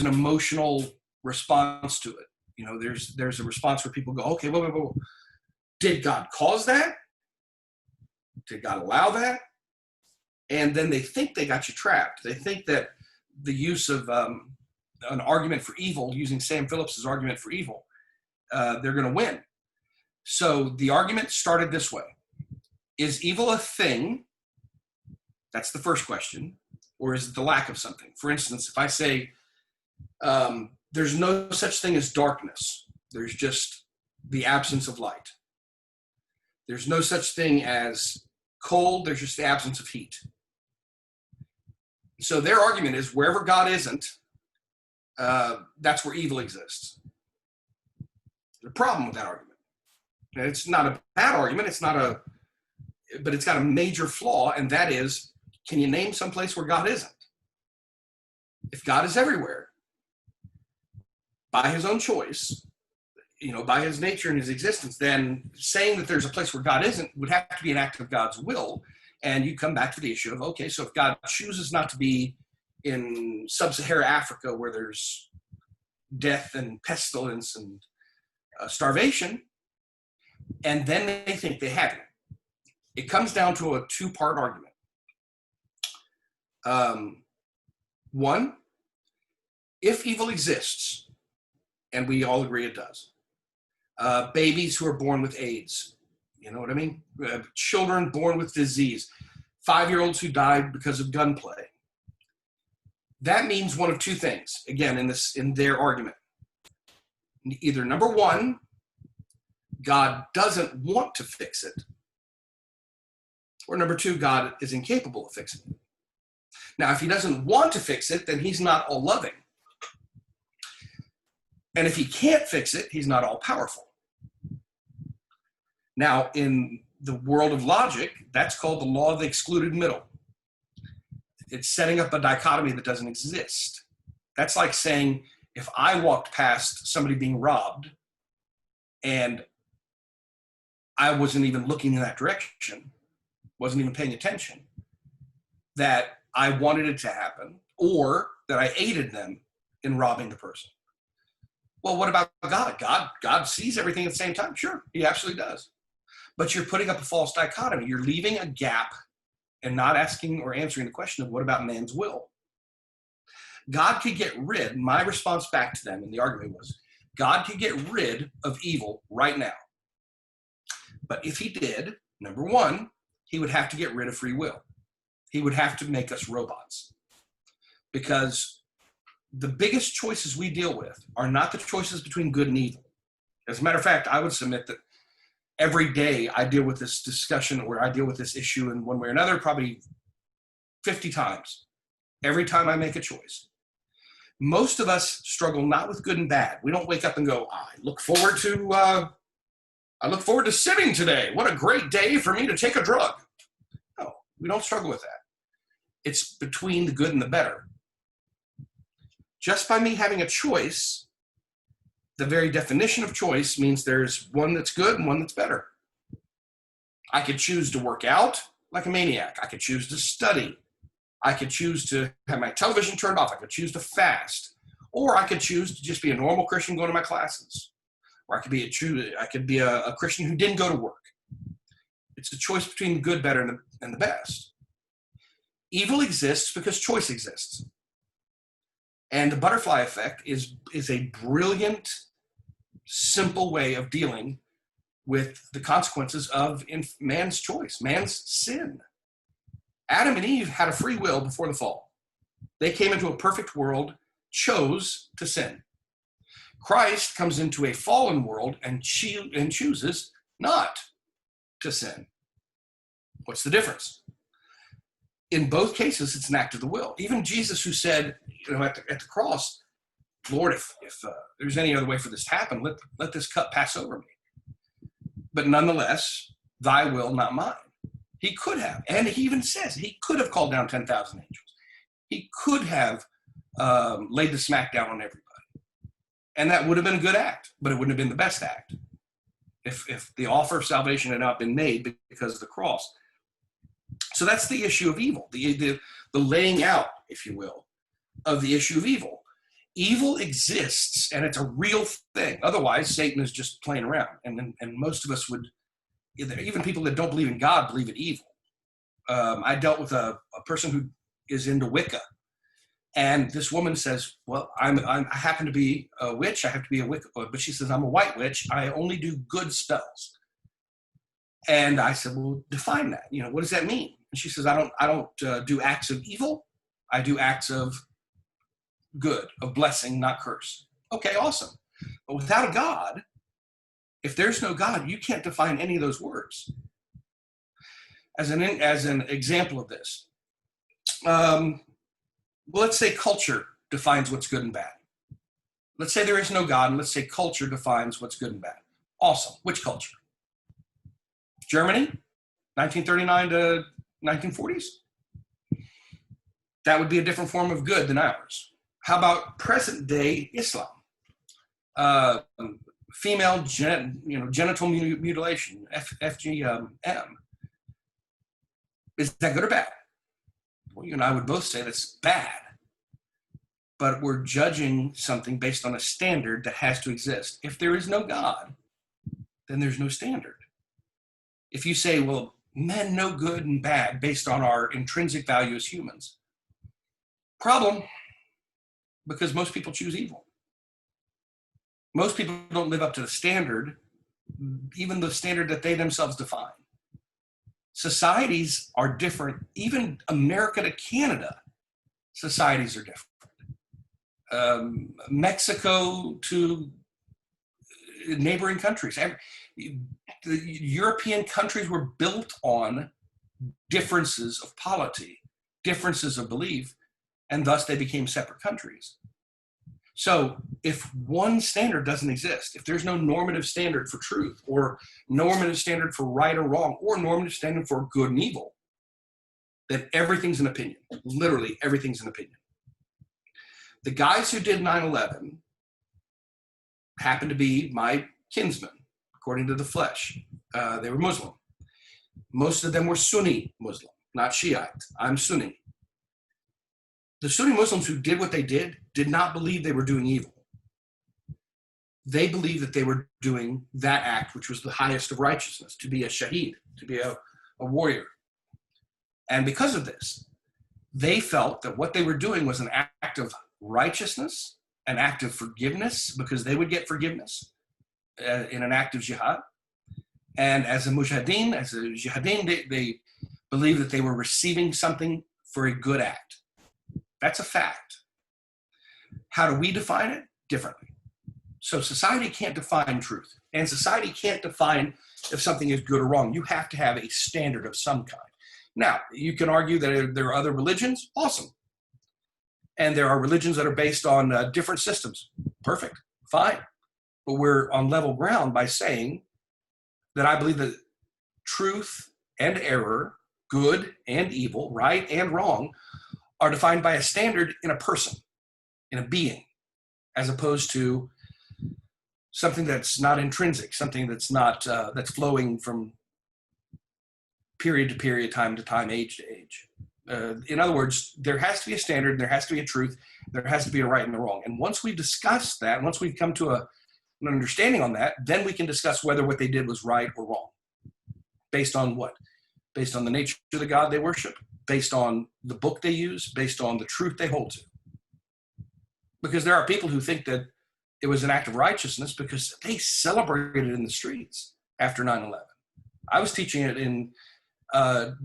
an emotional response to it. You know, there's a response where people go, okay, whoa. Did God cause that? Did God allow that? And then they think they got you trapped. They think that the use of an argument for evil, using Sam Phillips's argument for evil, they're going to win. So the argument started this way. Is evil a thing? That's the first question. Or is it the lack of something? For instance, if I say, there's no such thing as darkness. There's just the absence of light. There's no such thing as cold. There's just the absence of heat. So their argument is wherever God isn't, that's where evil exists. There's a problem with that argument. And it's not a bad argument. But it's got a major flaw, and that is, can you name some place where God isn't? If God is everywhere, by his own choice, by his nature and his existence, then saying that there's a place where God isn't would have to be an act of God's will. And you come back to the issue of, okay, so if God chooses not to be in sub-Saharan Africa where there's death and pestilence and starvation, and then they think they have it. It comes down to a two-part argument. One, if evil exists, and we all agree it does, babies who are born with AIDS, you know what I mean? Children born with disease, 5-year-olds who died because of gunplay. That means one of two things, again, in their argument. Either number one, God doesn't want to fix it, or number two, God is incapable of fixing it. Now, if he doesn't want to fix it, then he's not all loving. And if he can't fix it, he's not all powerful. Now, in the world of logic, that's called the law of the excluded middle. It's setting up a dichotomy that doesn't exist. That's like saying, if I walked past somebody being robbed and I wasn't even looking in that direction, wasn't even paying attention, that I wanted it to happen, or that I aided them in robbing the person. Well, what about God? God sees everything at the same time. Sure, he absolutely does. But you're putting up a false dichotomy. You're leaving a gap and not asking or answering the question of what about man's will? God could get rid, my response back to them in the argument was, God could get rid of evil right now. But if he did, number one, he would have to get rid of free will. He would have to make us robots. Because the biggest choices we deal with are not the choices between good and evil. As a matter of fact, I would submit that every day I deal with this discussion, or I deal with this issue in one way or another, probably 50 times. Every time I make a choice. Most of us struggle not with good and bad. We don't wake up and go, I look forward to sinning today. What a great day for me to take a drug. No, we don't struggle with that. It's between the good and the better. Just by me having a choice, the very definition of choice means there's one that's good and one that's better. I could choose to work out like a maniac. I could choose to study. I could choose to have my television turned off. I could choose to fast. Or I could choose to just be a normal Christian going to my classes. Or I could be a Christian who didn't go to work. It's a choice between the good, better, and the best. Evil exists because choice exists. And the butterfly effect is a brilliant, simple way of dealing with the consequences of man's choice, man's sin. Adam and Eve had a free will before the fall. They came into a perfect world, chose to sin. Christ comes into a fallen world and chooses not to sin. What's the difference? In both cases, it's an act of the will. Even Jesus, who said, at the cross, Lord, if there's any other way for this to happen, let this cup pass over me. But nonetheless, thy will, not mine. He could have, and he even says, he could have called down 10,000 angels. He could have laid the smack down on everybody. And that would have been a good act, but it wouldn't have been the best act if the offer of salvation had not been made because of the cross. So that's the issue of evil, the laying out, if you will, of the issue of evil. Evil exists, and it's a real thing. Otherwise, Satan is just playing around. And most of us would, even people that don't believe in God, believe in evil. I dealt with a person who is into Wicca. And this woman says, well, I happen to be a witch. I have to be a Wicca. But she says, I'm a white witch. I only do good spells. And I said, well, define that. What does that mean? And she says, I don't do acts of evil. I do acts of good, of blessing, not curse. Okay, awesome. But without a God, if there's no God, you can't define any of those words. As an example of this, well, let's say culture defines what's good and bad. Let's say there is no God, and let's say culture defines what's good and bad. Awesome. Which culture? Germany, 1939 to 1940s? That would be a different form of good than ours. How about present day Islam? Female genital mutilation, FGM. Is that good or bad? Well, you and I would both say that's bad. But we're judging something based on a standard that has to exist. If there is no God, then there's no standard. If you say, well, men know good and bad based on our intrinsic value as humans, problem, because most people choose evil. Most people don't live up to the standard, even the standard that they themselves define. Societies are different. Even America to Canada, societies are different. Mexico to neighboring countries. The European countries were built on differences of polity, differences of belief, and thus they became separate countries. So if one standard doesn't exist, if there's no normative standard for truth, or normative standard for right or wrong, or normative standard for good and evil, then everything's an opinion. Literally, everything's an opinion. The guys who did 9/11 happened to be my kinsmen, according to the flesh. They were Muslim. Most of them were Sunni Muslim, not Shiite. I'm Sunni. The Sunni Muslims who did what they did not believe they were doing evil. They believed that they were doing that act, which was the highest of righteousness, to be a shaheed, to be a warrior. And because of this, they felt that what they were doing was an act of righteousness, an act of forgiveness, because they would get forgiveness in an act of jihad. And as a mujahideen, they believed that they were receiving something for a good act. That's a fact. How do we define it? Differently. So society can't define truth, and society can't define if something is good or wrong. You have to have a standard of some kind. Now, you can argue that there are other religions. Awesome. And there are religions that are based on different systems. Perfect. Fine. But we're on level ground by saying that I believe that truth and error, good and evil, right and wrong, are defined by a standard in a person, in a being, as opposed to something that's not intrinsic, something that's not that's flowing from period to period, time to time, age to age. In other words, there has to be a standard, there has to be a truth, there has to be a right and a wrong. And once we've discussed that, once we've come to an understanding on that, then we can discuss whether what they did was right or wrong. Based on what? Based on the nature of the God they worship, based on the book they use, based on the truth they hold to. Because there are people who think that it was an act of righteousness because they celebrated in the streets after 9/11. I was teaching it in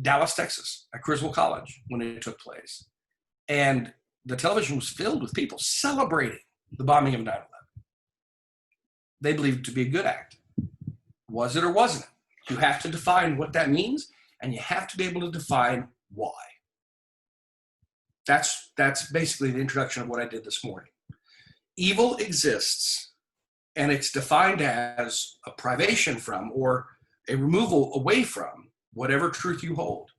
Dallas, Texas, at Criswell College when it took place. And the television was filled with people celebrating the bombing of 9/11. They believed it to be a good act. Was it or wasn't it? You have to define what that means, and you have to be able to define why. That's basically the introduction of what I did this morning. Evil exists, and it's defined as a privation from or a removal away from whatever truth you hold.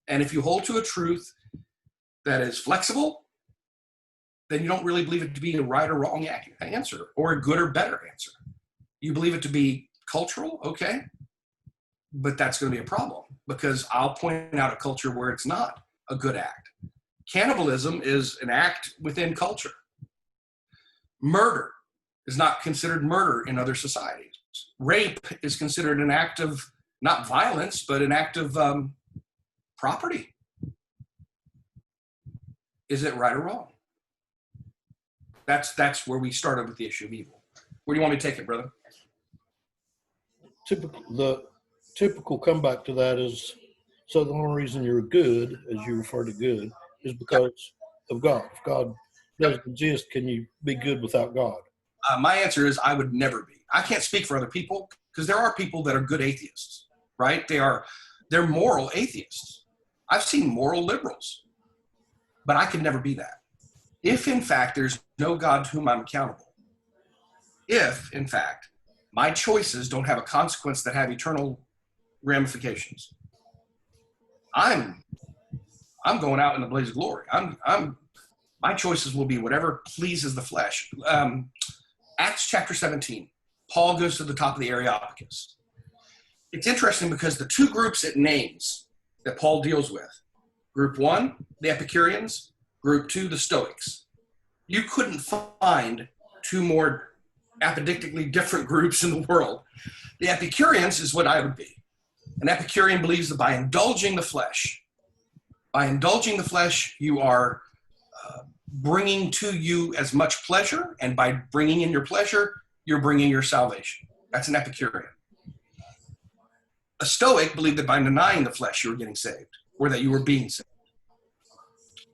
And if you hold to a truth that is flexible, then you don't really believe it to be a right or wrong answer, or a good or better answer. You believe it to be cultural, okay, but that's going to be a problem, because I'll point out a culture where it's not a good act. Cannibalism is an act within culture. Murder is not considered murder in other societies. Rape is considered an act of, not violence, but an act of property. Is it right or wrong? That's where we started with the issue of evil. Where do you want me to take it, brother? The typical comeback to that is, so the only reason you're good, as you refer to good, is because of God. If God doesn't exist, can you be good without God? My answer is I would never be. I can't speak for other people because there are people that are good atheists, right? They're moral atheists. I've seen moral liberals, but I could never be that. If, in fact, there's no God to whom I'm accountable, if, in fact, my choices don't have a consequence that have eternal ramifications, I'm going out in the blaze of glory. My choices will be whatever pleases the flesh. Acts chapter 17, Paul goes to the top of the Areopagus. It's interesting because the two groups it names that Paul deals with, group one, the Epicureans, group two, the Stoics. You couldn't find two more apodictically different groups in the world. The Epicureans is what I would be. An Epicurean believes that by indulging the flesh, you are bringing to you as much pleasure, and by bringing in your pleasure, you're bringing your salvation. That's an Epicurean. A Stoic believed that by denying the flesh, you were getting saved, or that you were being saved.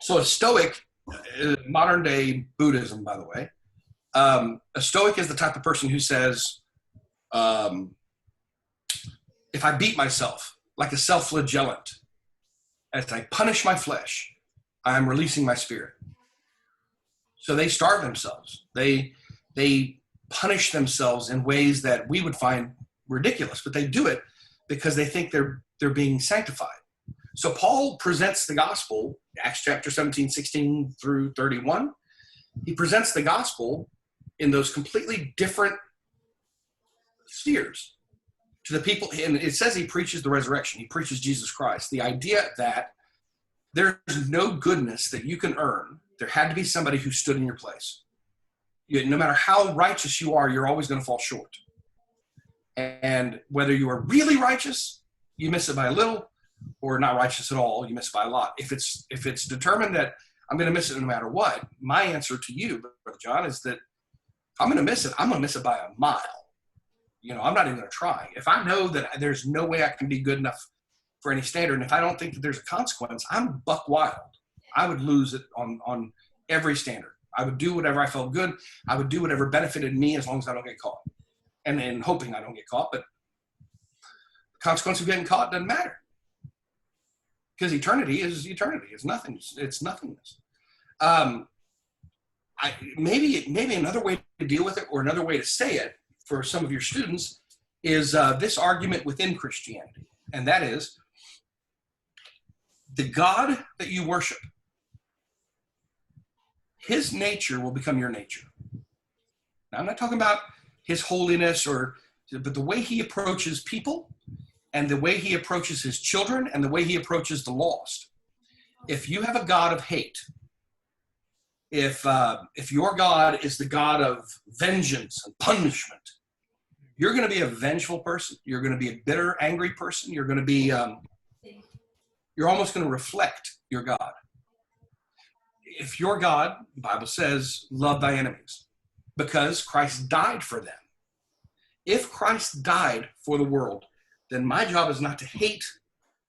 So a Stoic, modern day Buddhism, by the way, a Stoic is the type of person who says, if I beat myself like a self-flagellant, as I punish my flesh, I am releasing my spirit. So they starve themselves. They punish themselves in ways that we would find ridiculous, but they do it because they think they're being sanctified. So Paul presents the gospel, Acts chapter 17, 16 through 31. He presents the gospel in those completely different spheres to the people. And it says he preaches the resurrection. He preaches Jesus Christ. The idea that there's no goodness that you can earn. There had to be somebody who stood in your place. No matter how righteous you are, you're always going to fall short. And whether you are really righteous, you miss it by a little, or not righteous at all, you miss it by a lot. If it's determined that I'm going to miss it no matter what, my answer to you, Brother John, is that I'm going to miss it. I'm going to miss it by a mile. I'm not even going to try. If I know that there's no way I can be good enough for any standard, and if I don't think that there's a consequence, I'm buck wild. I would lose it on every standard. I would do whatever I felt good. I would do whatever benefited me as long as I don't get caught. And hoping I don't get caught, but the consequence of getting caught doesn't matter. Because eternity is eternity. It's nothing. It's nothingness. Maybe another way to deal with it, or another way to say it for some of your students, is this argument within Christianity. And that is, the God that you worship, his nature will become your nature. Now, I'm not talking about his holiness, but the way he approaches people, and the way he approaches his children, and the way he approaches the lost. If you have a God of hate, if your God is the God of vengeance and punishment, you're going to be a vengeful person. You're going to be a bitter, angry person. You're going to be, you're almost going to reflect your God. If your God, the Bible says, love thy enemies, because Christ died for them. If Christ died for the world, then my job is not to hate,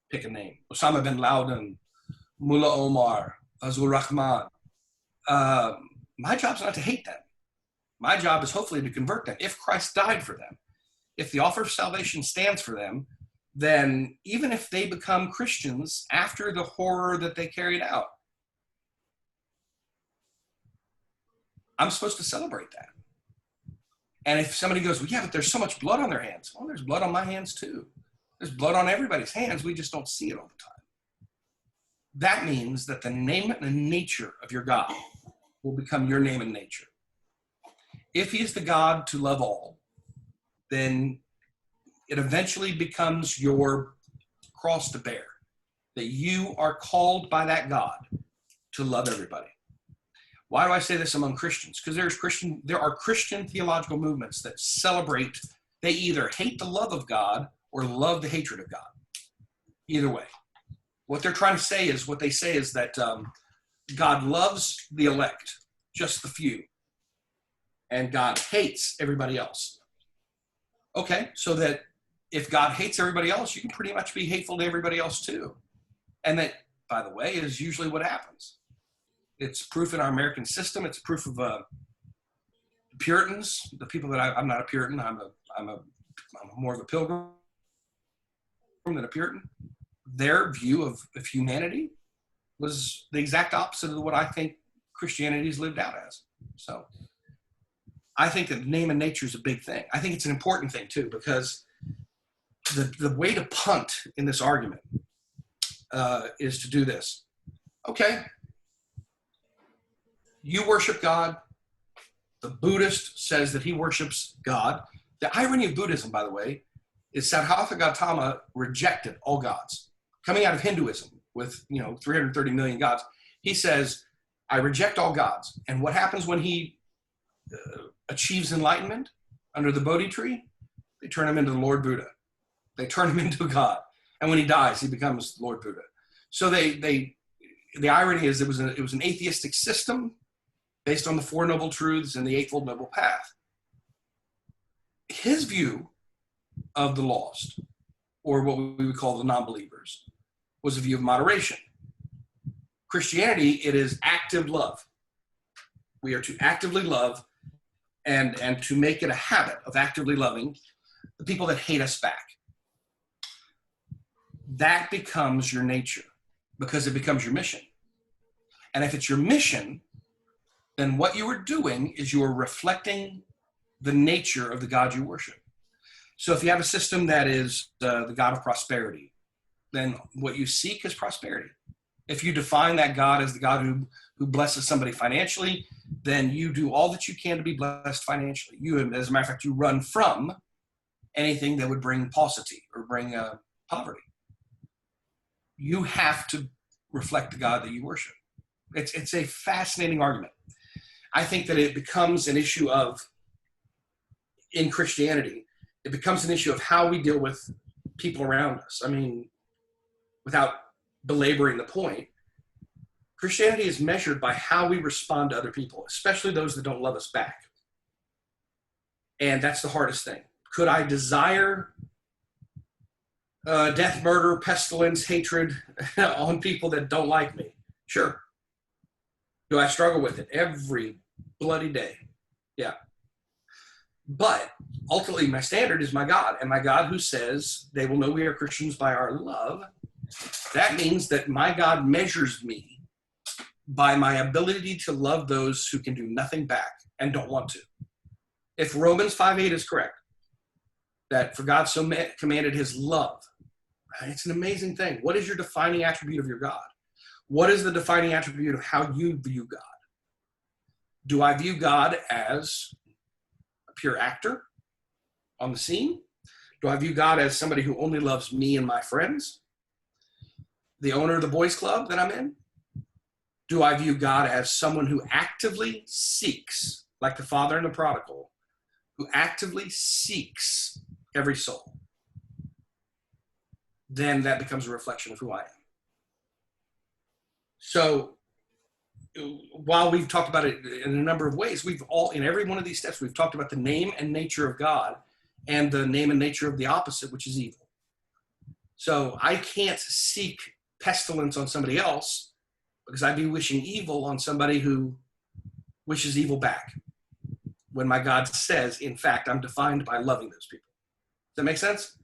pick a name, Osama bin Laden, Mullah Omar, Fazlur Rahman. My job is not to hate them. My job is hopefully to convert them. If Christ died for them, if the offer of salvation stands for them, then even if they become Christians after the horror that they carried out, I'm supposed to celebrate that. And if somebody goes, well, yeah, but there's so much blood on their hands. Well, there's blood on my hands too. There's blood on everybody's hands. We just don't see it all the time. That means that the name and nature of your God will become your name and nature. If he is the God to love all, then it eventually becomes your cross to bear, that you are called by that God to love everybody. Why do I say this among Christians? Because there are Christian theological movements that celebrate, they either hate the love of God or love the hatred of God. Either way. What they're trying to say is, what they say is that God loves the elect, just the few, and God hates everybody else. Okay, so that if God hates everybody else, you can pretty much be hateful to everybody else too. And that, by the way, is usually what happens. It's proof in our American system. It's proof of Puritans, the people that I'm not a Puritan. I'm more of a Pilgrim than a Puritan. Their view of humanity was the exact opposite of what I think Christianity is lived out as. So I think that name and nature is a big thing. I think it's an important thing too, because the way to punt in this argument is to do this. Okay, you worship God. The Buddhist says that he worships God. The irony of Buddhism, by the way, is Siddhartha Gautama rejected all gods. Coming out of Hinduism with 330 million gods, he says, I reject all gods. And what happens when he achieves enlightenment under the Bodhi tree? They turn him into the Lord Buddha. They turn him into God. And when he dies, he becomes Lord Buddha. So the irony is it was an atheistic system based on the Four Noble Truths and the Eightfold Noble Path. His view of the lost, or what we would call the non-believers, was a view of moderation. Christianity, it is active love. We are to actively love and to make it a habit of actively loving the people that hate us back. That becomes your nature because it becomes your mission. And if it's your mission, then what you are doing is you are reflecting the nature of the God you worship. So if you have a system that is the God of prosperity, then what you seek is prosperity. If you define that God as the God who blesses somebody financially, then you do all that you can to be blessed financially. You, as a matter of fact, you run from anything that would bring paucity or bring poverty. You have to reflect the God that you worship. It's a fascinating argument. I think that it becomes an issue of, in Christianity, it becomes an issue of how we deal with people around us. I mean, without belaboring the point, Christianity is measured by how we respond to other people, especially those that don't love us back. And that's the hardest thing. Could I desire death, murder, pestilence, hatred on people that don't like me? Sure. Do I struggle with it every bloody day? Yeah. But ultimately, my standard is my God, and my God who says they will know we are Christians by our love. That means that my God measures me by my ability to love those who can do nothing back and don't want to. If Romans 5:8 is correct, that for God so commanded his love, it's an amazing thing. What is your defining attribute of your God? What is the defining attribute of how you view God? Do I view God as a pure actor on the scene? Do I view God as somebody who only loves me and my friends? The owner of the boys club that I'm in? Do I view God as someone who actively seeks, like the father and the prodigal, who actively seeks every soul? Then that becomes a reflection of who I am. So while we've talked about it in a number of ways, in every one of these steps, we've talked about the name and nature of God and the name and nature of the opposite, which is evil. So I can't seek pestilence on somebody else because I'd be wishing evil on somebody who wishes evil back. When my God says, in fact, I'm defined by loving those people. Does that make sense?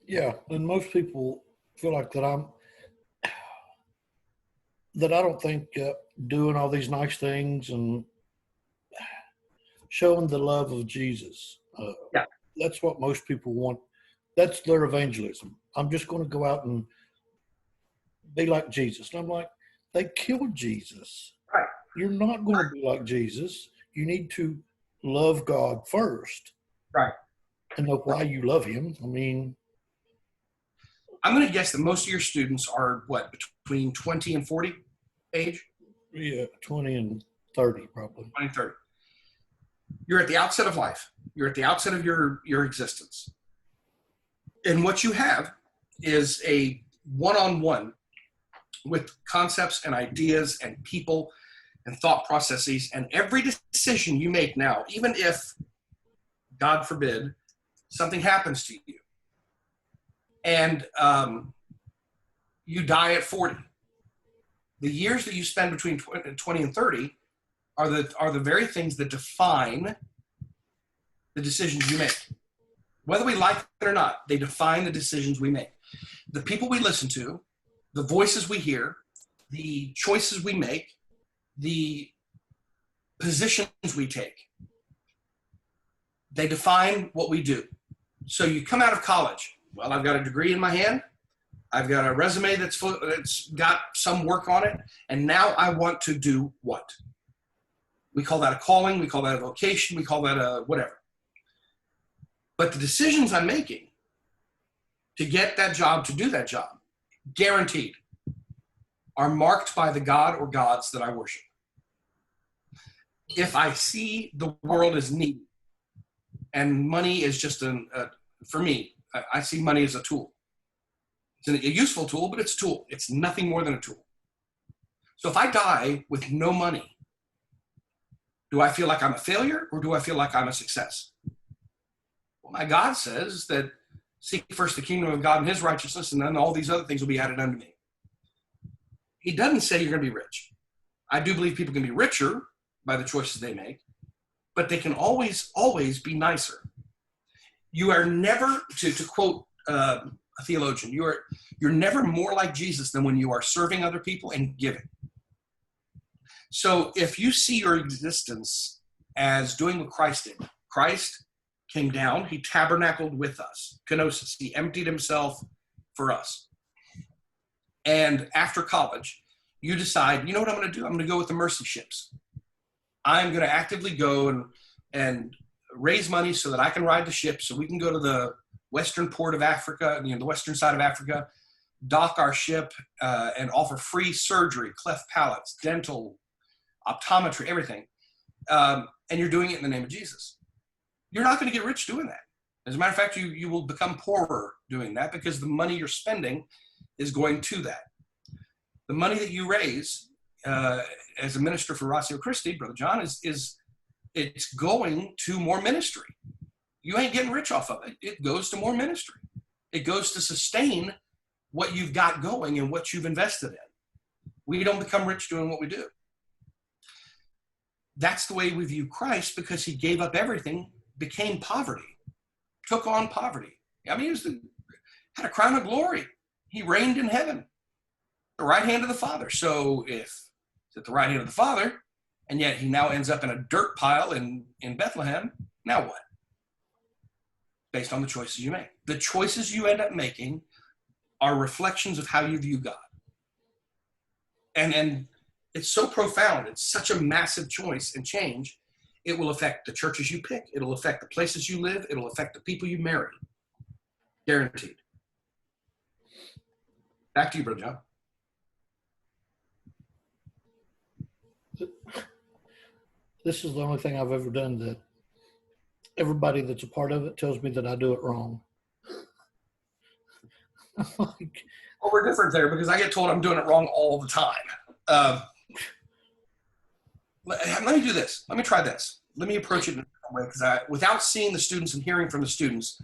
Yeah, and most people feel like that I don't think doing all these nice things and showing the love of Jesus. Yeah. That's what most people want. That's their evangelism. I'm just going to go out and be like Jesus. And I'm like, they killed Jesus. Right. You're not going to be like Jesus. You need to love God first. Right. And know why you love him. I mean, I'm going to guess that most of your students are, what, between 20 and 40? age? Yeah, 20 and 30 probably. 20, 30. You're at the outset of life. You're at the outset of your existence. And what you have is a one-on-one with concepts and ideas and people and thought processes. And every decision you make now, even if, God forbid, something happens to you and you die at 40, the years that you spend between 20 and 30 are the very things that define the decisions you make. Whether we like it or not, they define the decisions we make. The people we listen to, the voices we hear, the choices we make, the positions we take, they define what we do. So you come out of college. Well, I've got a degree in my hand. I've got a resume that's got some work on it. And now I want to do what? We call that a calling. We call that a vocation. We call that a whatever. But the decisions I'm making to get that job, to do that job, guaranteed, are marked by the God or gods that I worship. If I see the world as needy and money is just for me, I see money as a tool. It's a useful tool, but it's a tool. It's nothing more than a tool. So if I die with no money, do I feel like I'm a failure or do I feel like I'm a success? Well, my God says that seek first the kingdom of God and his righteousness, and then all these other things will be added unto me. He doesn't say you're going to be rich. I do believe people can be richer by the choices they make, but they can always, always be nicer. You are never, to quote a theologian, you're never more like Jesus than when you are serving other people and giving. So if you see your existence as doing what Christ did, Christ came down, he tabernacled with us, kenosis, he emptied himself for us. And after college, you decide, you know what I'm going to do? I'm going to go with the mercy ships. I'm going to actively go and raise money so that I can ride the ship, so we can go to the western port of Africa, the western side of Africa, dock our ship, and offer free surgery, cleft palates, dental, optometry, everything. And you're doing it in the name of Jesus. You're not going to get rich doing that. As a matter of fact, you will become poorer doing that because the money you're spending is going to that. The money that you raise as a minister for Ratio Christi, Brother John, it's going to more ministry. You ain't getting rich off of it. It goes to more ministry. It goes to sustain what you've got going and what you've invested in. We don't become rich doing what we do. That's the way we view Christ, because he gave up everything, became poverty, took on poverty. I mean, he had a crown of glory. He reigned in heaven, the right hand of the Father. So if it's at the right hand of the Father, and yet he now ends up in a dirt pile in Bethlehem, now what? Based on the choices you make. The choices you end up making are reflections of how you view God. And it's so profound. It's such a massive choice and change. It will affect the churches you pick. It'll affect the places you live. It'll affect the people you marry. Guaranteed. Back to you, Brother John. This is the only thing I've ever done that everybody that's a part of it tells me that I do it wrong. Well, we're different there because I get told I'm doing it wrong all the time. Let me do this. Let me try this. Let me approach it in a different way, because without seeing the students and hearing from the students,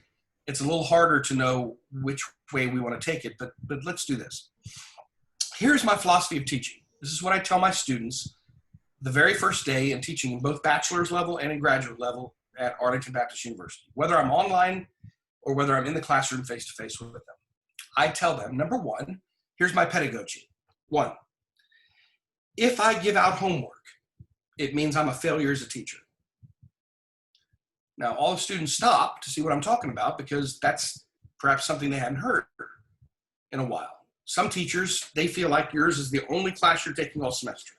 it's a little harder to know which way we want to take it, but let's do this. Here's my philosophy of teaching. This is what I tell my students the very first day in teaching in both bachelor's level and in graduate level at Arlington Baptist University, whether I'm online or whether I'm in the classroom face-to-face with them. I tell them, number one, here's my pedagogy. One, if I give out homework, it means I'm a failure as a teacher. Now, all the students stop to see what I'm talking about because that's perhaps something they hadn't heard in a while. Some teachers, they feel like yours is the only class you're taking all semester.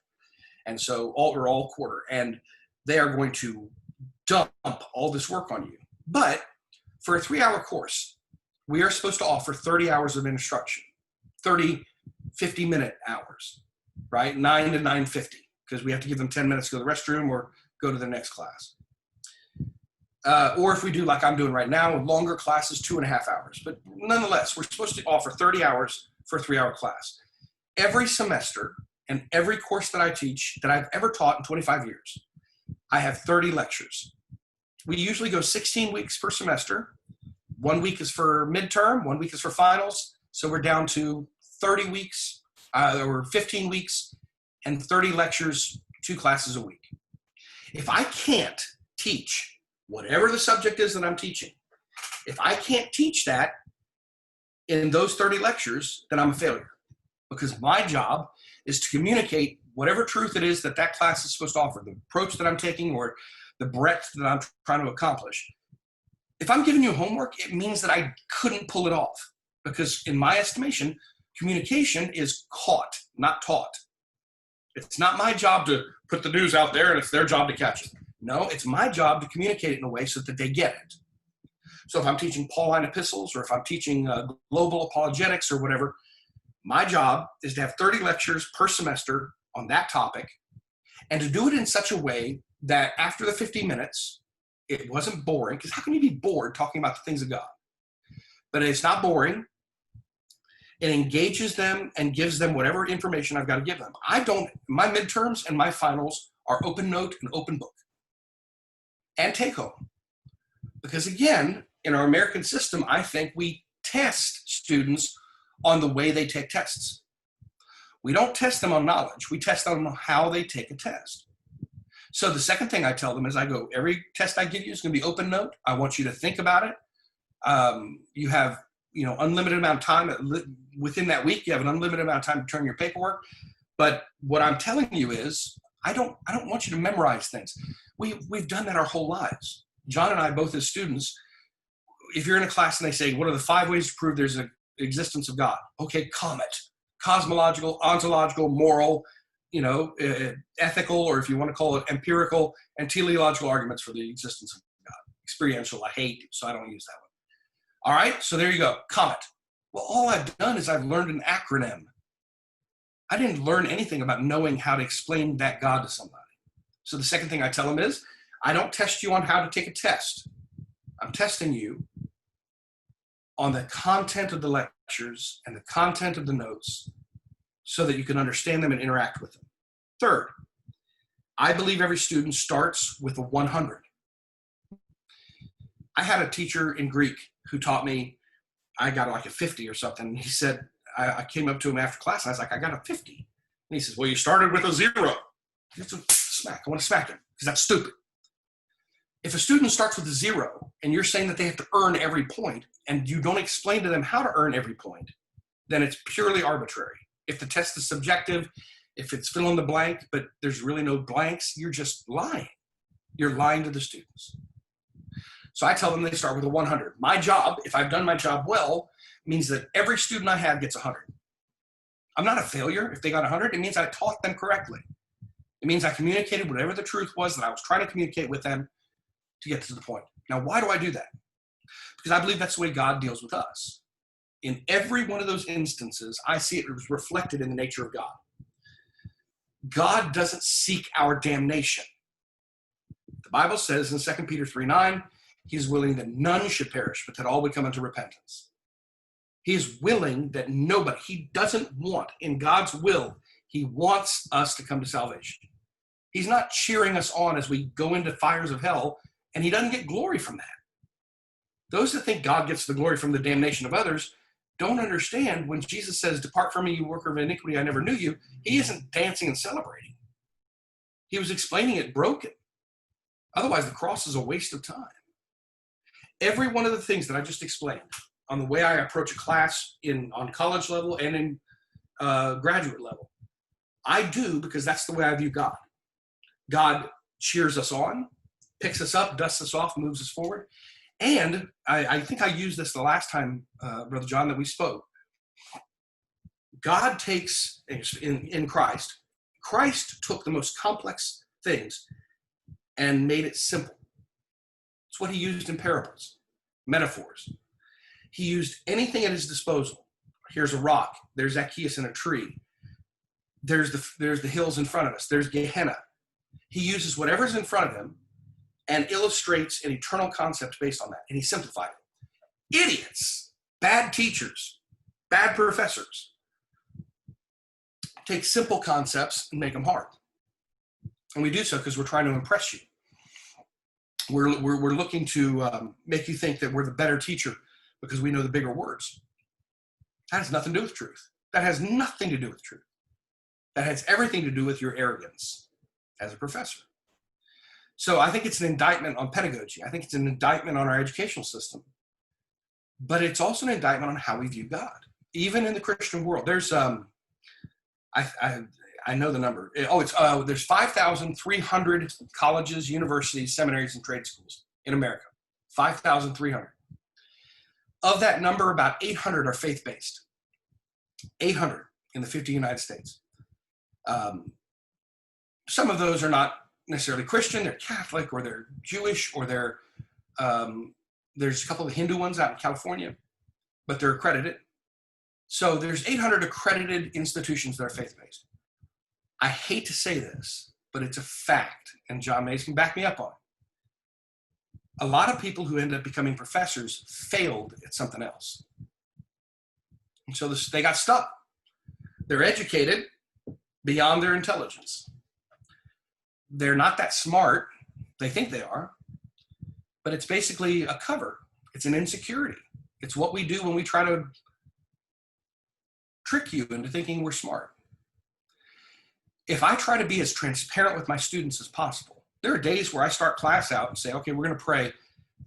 And so, all quarter. And they are going to dump all this work on you. But for a 3-hour course, we are supposed to offer 30 hours of instruction, 30 50-minute hours. right? 9 to 9:50, because we have to give them 10 minutes to go to the restroom or go to the next class. Or if we do like I'm doing right now, longer classes, 2.5 hours. But nonetheless, we're supposed to offer 30 hours for a 3-hour class. Every semester and every course that I teach that I've ever taught in 25 years, I have 30 lectures. We usually go 16 weeks per semester. 1 week is for midterm, 1 week is for finals. So we're down to 30 weeks or 15 weeks and 30 lectures, 2 classes a week. If I can't teach whatever the subject is that I'm teaching, if I can't teach that in those 30 lectures, then I'm a failure. Because my job is to communicate whatever truth it is that that class is supposed to offer, the approach that I'm taking or the breadth that I'm trying to accomplish. If I'm giving you homework, it means that I couldn't pull it off. Because in my estimation, communication is caught, not taught. It's not my job to put the news out there and it's their job to catch it. No, it's my job to communicate it in a way so that they get it. So if I'm teaching Pauline epistles or if I'm teaching global apologetics or whatever, my job is to have 30 lectures per semester on that topic and to do it in such a way that after the 50 minutes, it wasn't boring, because how can you be bored talking about the things of God? But it's not boring. It engages them and gives them whatever information I've got to give them. My midterms and my finals are open note and open book and take home. Because again, in our American system, I think we test students on the way they take tests. We don't test them on knowledge. We test them on how they take a test. So the second thing I tell them is every test I give you is going to be open note. I want you to think about it. You have, unlimited amount of time within that week. You have an unlimited amount of time to turn your paperwork. But what I'm telling you is, I don't want you to memorize things. We've done that our whole lives. John and I, both as students, if you're in a class and they say, what are the 5 ways to prove there's an existence of God? Okay, comet, cosmological, ontological, moral, ethical, or if you want to call it empirical and teleological arguments for the existence of God. Experiential, I hate, so I don't use that one. All right, so there you go, comet. Well, all I've done is I've learned an acronym. I didn't learn anything about knowing how to explain that God to somebody. So the second thing I tell them is, I don't test you on how to take a test. I'm testing you on the content of the lectures and the content of the notes so that you can understand them and interact with them. Third, I believe every student starts with a 100. I had a teacher in Greek who taught me, I got like a 50 or something. And he said, I came up to him after class and I was like, I got a 50. And he says, well, you started with a 0. It's a smack. I want to smack him because that's stupid. If a student starts with a 0 and you're saying that they have to earn every point and you don't explain to them how to earn every point, then it's purely arbitrary. If the test is subjective, if it's fill in the blank, but there's really no blanks, you're just lying. You're lying to the students. So I tell them they start with a 100. My job, if I've done my job well, means that every student I have gets 100. I'm not a failure. If they got 100, it means I taught them correctly. It means I communicated whatever the truth was that I was trying to communicate with them to get to the point. Now, why do I do that? Because I believe that's the way God deals with us. In every one of those instances, I see it reflected in the nature of God. God doesn't seek our damnation. The Bible says in 2 Peter 3:9, He's willing that none should perish, but that all would come unto repentance. He is willing that nobody, He doesn't want, in God's will, He wants us to come to salvation. He's not cheering us on as we go into fires of hell, and He doesn't get glory from that. Those that think God gets the glory from the damnation of others don't understand when Jesus says, depart from me, you worker of iniquity, I never knew you. He isn't dancing and celebrating. He was explaining it broken. Otherwise, the cross is a waste of time. Every one of the things that I just explained on the way I approach a class on college level and in graduate level, I do because that's the way I view God. God cheers us on, picks us up, dusts us off, moves us forward. And I think I used this the last time, Brother John, that we spoke. God takes, in Christ took the most complex things and made it simple. It's what He used in parables, metaphors. He used anything at His disposal. Here's a rock. There's Zacchaeus in a tree. there's the hills in front of us. There's Gehenna. He uses whatever's in front of him and illustrates an eternal concept based on that. And he simplified it. Idiots, bad teachers, bad professors take simple concepts and make them hard. And we do so because we're trying to impress you. We're looking to make you think that we're the better teacher because we know the bigger words. That has nothing to do with truth. That has nothing to do with truth. That has everything to do with your arrogance as a professor. So I think it's an indictment on pedagogy. I think it's an indictment on our educational system. But it's also an indictment on how we view God. Even in the Christian world, there's I know the number. There's 5,300 colleges, universities, seminaries, and trade schools in America. 5,300. Of that number, about 800 are faith-based. 800 in the 50 United States. Some of those are not necessarily Christian. They're Catholic, or they're Jewish, or they're there's a couple of Hindu ones out in California, but they're accredited. So there's 800 accredited institutions that are faith-based. I hate to say this, but it's a fact, and John Mays can back me up on it. A lot of people who end up becoming professors failed at something else. And so they got stuck. They're educated beyond their intelligence. They're not that smart. They think they are. But it's basically a cover. It's an insecurity. It's what we do when we try to trick you into thinking we're smart. If I try to be as transparent with my students as possible, there are days where I start class out and say, okay, we're going to pray.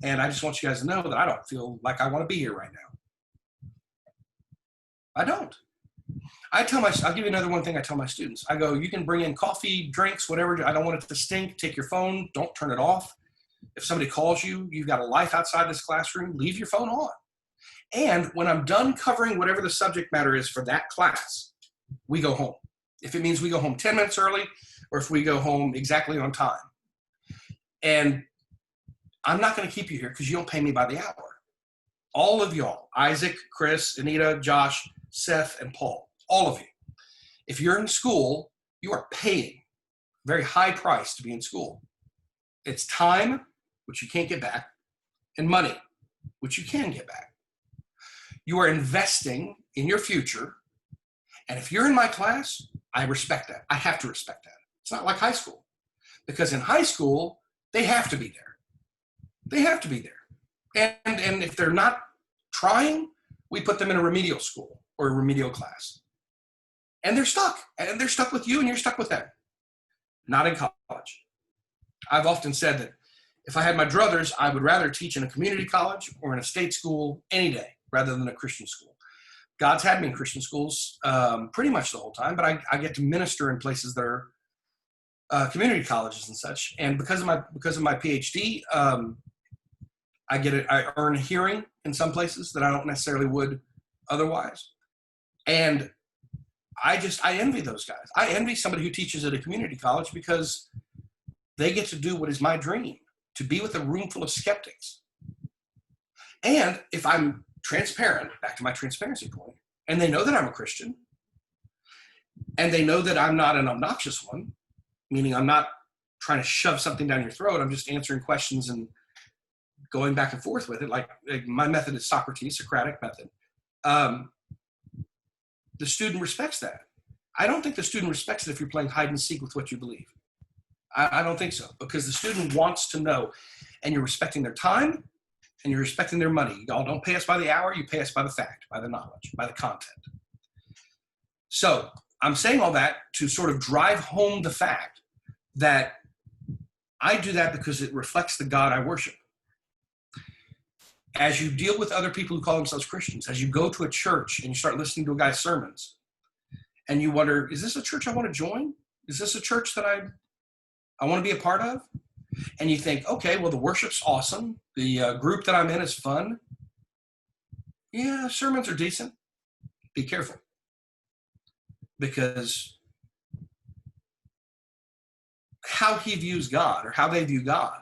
And I just want you guys to know that I don't feel like I want to be here right now. I don't. I'll give you another one thing I tell my students. I go, you can bring in coffee, drinks, whatever. I don't want it to stink. Take your phone. Don't turn it off. If somebody calls you, you've got a life outside this classroom, leave your phone on. And when I'm done covering whatever the subject matter is for that class, we go home. If it means we go home 10 minutes early, or if we go home exactly on time. And I'm not going to keep you here because you don't pay me by the hour. All of y'all, Isaac, Chris, Anita, Josh, Seth, and Paul, all of you. If you're in school, you are paying a very high price to be in school. It's time, which you can't get back, and money, which you can get back. You are investing in your future. And if you're in my class, I respect that. I have to respect that. It's not like high school. Because in high school, they have to be there. They have to be there. And if they're not trying, we put them in a remedial school or a remedial class. And they're stuck. And they're stuck with you and you're stuck with them. Not in college. I've often said that if I had my druthers, I would rather teach in a community college or in a state school any day rather than a Christian school. God's had me in Christian schools pretty much the whole time, but I get to minister in places that are community colleges and such. And because of my PhD, I earn a hearing in some places that I don't necessarily would otherwise. And I envy those guys. I envy somebody who teaches at a community college because they get to do what is my dream, to be with a room full of skeptics. And if I'm transparent, back to my transparency point, and they know that I'm a Christian, and they know that I'm not an obnoxious one, meaning I'm not trying to shove something down your throat, I'm just answering questions and going back and forth with it, like my method is Socrates, Socratic method. The student respects that. I don't think the student respects it if you're playing hide and seek with what you believe. I don't think so, because the student wants to know, and you're respecting their time, and you're respecting their money. Y'all don't pay us by the hour, you pay us by the fact, by the knowledge, by the content. So I'm saying all that to sort of drive home the fact that I do that because it reflects the God I worship. As you deal with other people who call themselves Christians, as you go to a church and you start listening to a guy's sermons, and you wonder, is this a church I want to join? Is this a church that I want to be a part of? And you think, okay, well, the worship's awesome. The group that I'm in is fun. Yeah, sermons are decent. Be careful. Because how he views God, or how they view God,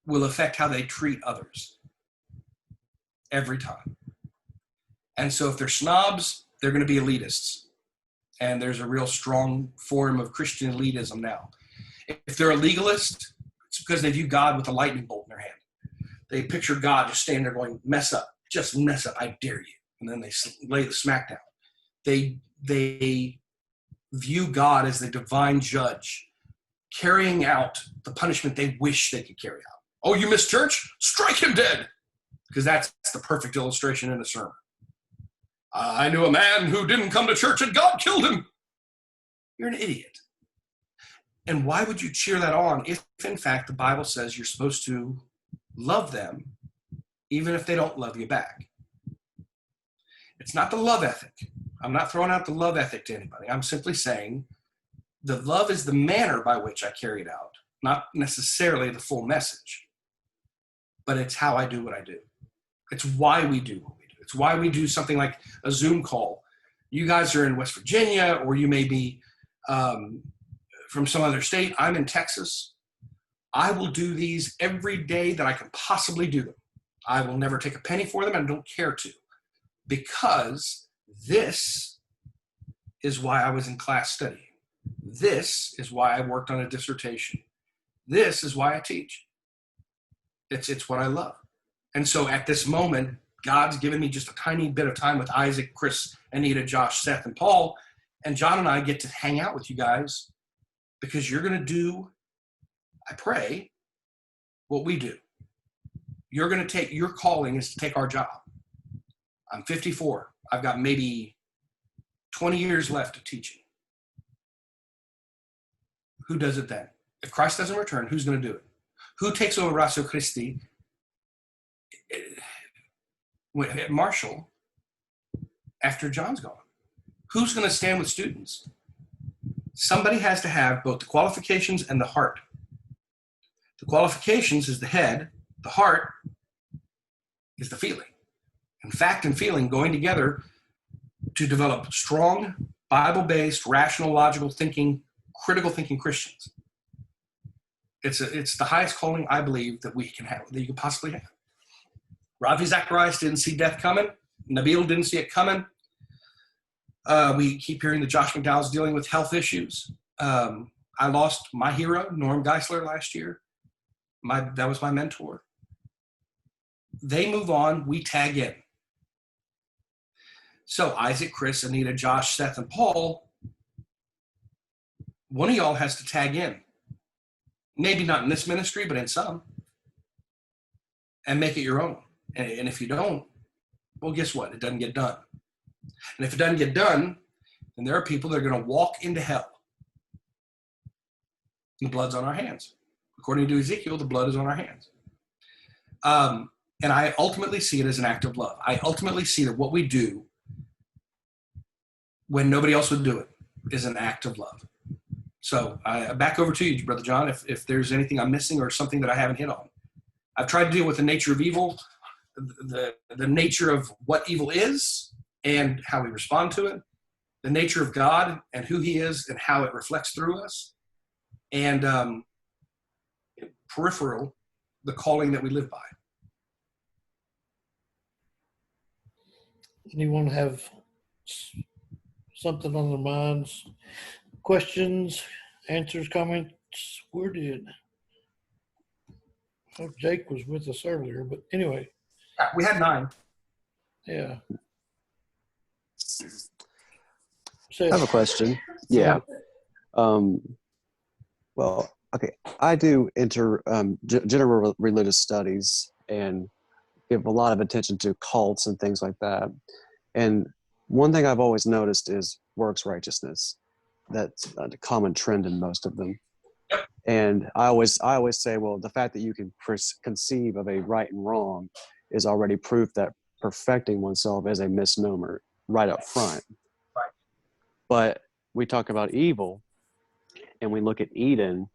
will affect how they treat others. Every time. And so if they're snobs, they're going to be elitists. And there's a real strong form of Christian elitism now. If they're a legalist, it's because they view God with a lightning bolt in their hand. They picture God just standing there going, mess up, just mess up, I dare you. And then they lay the smack down. They view God as the divine judge, carrying out the punishment they wish they could carry out. Oh, you missed church? Strike him dead. Because that's the perfect illustration in a sermon. I knew a man who didn't come to church and God killed him. You're an idiot. And why would you cheer that on if, in fact, the Bible says you're supposed to love them even if they don't love you back? It's not the love ethic. I'm not throwing out the love ethic to anybody. I'm simply saying the love is the manner by which I carry it out, not necessarily the full message. But it's how I do what I do. It's why we do what we do. It's why we do something like a Zoom call. You guys are in West Virginia, or you may be from some other state. I'm in Texas. I will do these every day that I can possibly do them. I will never take a penny for them and don't care to, because this is why I was in class studying. This is why I worked on a dissertation. This is why I teach. It's what I love. And so at this moment, God's given me just a tiny bit of time with Isaac, Chris, Anita, Josh, Seth, and Paul. And John and I get to hang out with you guys because you're going to do, I pray, what we do. You're going to take, your calling is to take our job. I'm 54. I've got maybe 20 years left of teaching. Who does it then? If Christ doesn't return, who's going to do it? Who takes over Ratio Christi at Marshall after John's gone? Who's going to stand with students? Somebody has to have both the qualifications and the heart. The qualifications is the head. The heart is the feeling. And fact and feeling going together to develop strong, Bible-based, rational, logical thinking, critical thinking Christians. It's the highest calling, I believe, that we can have, that you can possibly have. Ravi Zacharias didn't see death coming. Nabil didn't see it coming. We keep hearing that Josh McDowell's dealing with health issues. I lost my hero, Norm Geisler, last year. That was my mentor. They move on, we tag in. So Isaac, Chris, Anita, Josh, Seth, and Paul, one of y'all has to tag in. Maybe not in this ministry, but in some. And make it your own. And if you don't, well, guess what? It doesn't get done. And if it doesn't get done, then there are people that are going to walk into hell. And the blood's on our hands. According to Ezekiel, the blood is on our hands. And I ultimately see it as an act of love. I ultimately see that what we do when nobody else would do it is an act of love. So back over to you, Brother John, if there's anything I'm missing or something that I haven't hit on. I've tried to deal with the nature of evil, the nature of what evil is and how we respond to it, the nature of God and who he is and how it reflects through us, and peripheral, the calling that we live by. Anyone have something on their minds? Questions, answers, comments? Where did Jake was with us earlier, but anyway. Yeah, we had 9. Yeah. I have a question. Yeah. Well, okay. I do general religious studies and give a lot of attention to cults and things like that. And one thing I've always noticed is works righteousness. That's a common trend in most of them. And I always say, well, the fact that you can conceive of a right and wrong is already proof that perfecting oneself is a misnomer right up front. Right. But we talk about evil, and we look at Eden,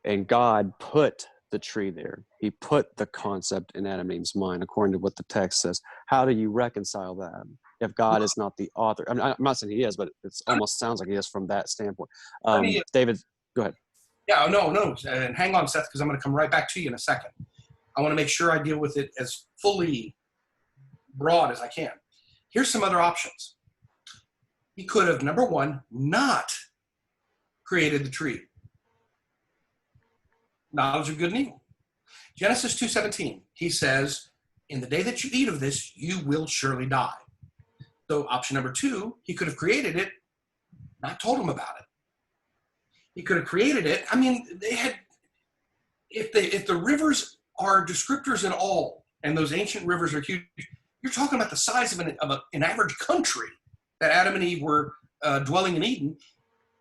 and God put the tree there. He put the concept in Adam and Eve's mind, according to what the text says. How do you reconcile that if God is not the author? I mean, I'm not saying he is, but it almost sounds like he is from that standpoint. David, go ahead. Yeah, no. And hang on, Seth, because I'm going to come right back to you in a second. I want to make sure I deal with it as fully broad as I can. Here's some other options. He could have, number one, not created the tree. Knowledge of good and evil. Genesis 2:17, he says, in the day that you eat of this, you will surely die. So option number two, he could have created it, not told him about it. He could have created it. I mean, they had, if the rivers are descriptors at all, and those ancient rivers are huge, you're talking about the size of an average country that Adam and Eve were dwelling in Eden,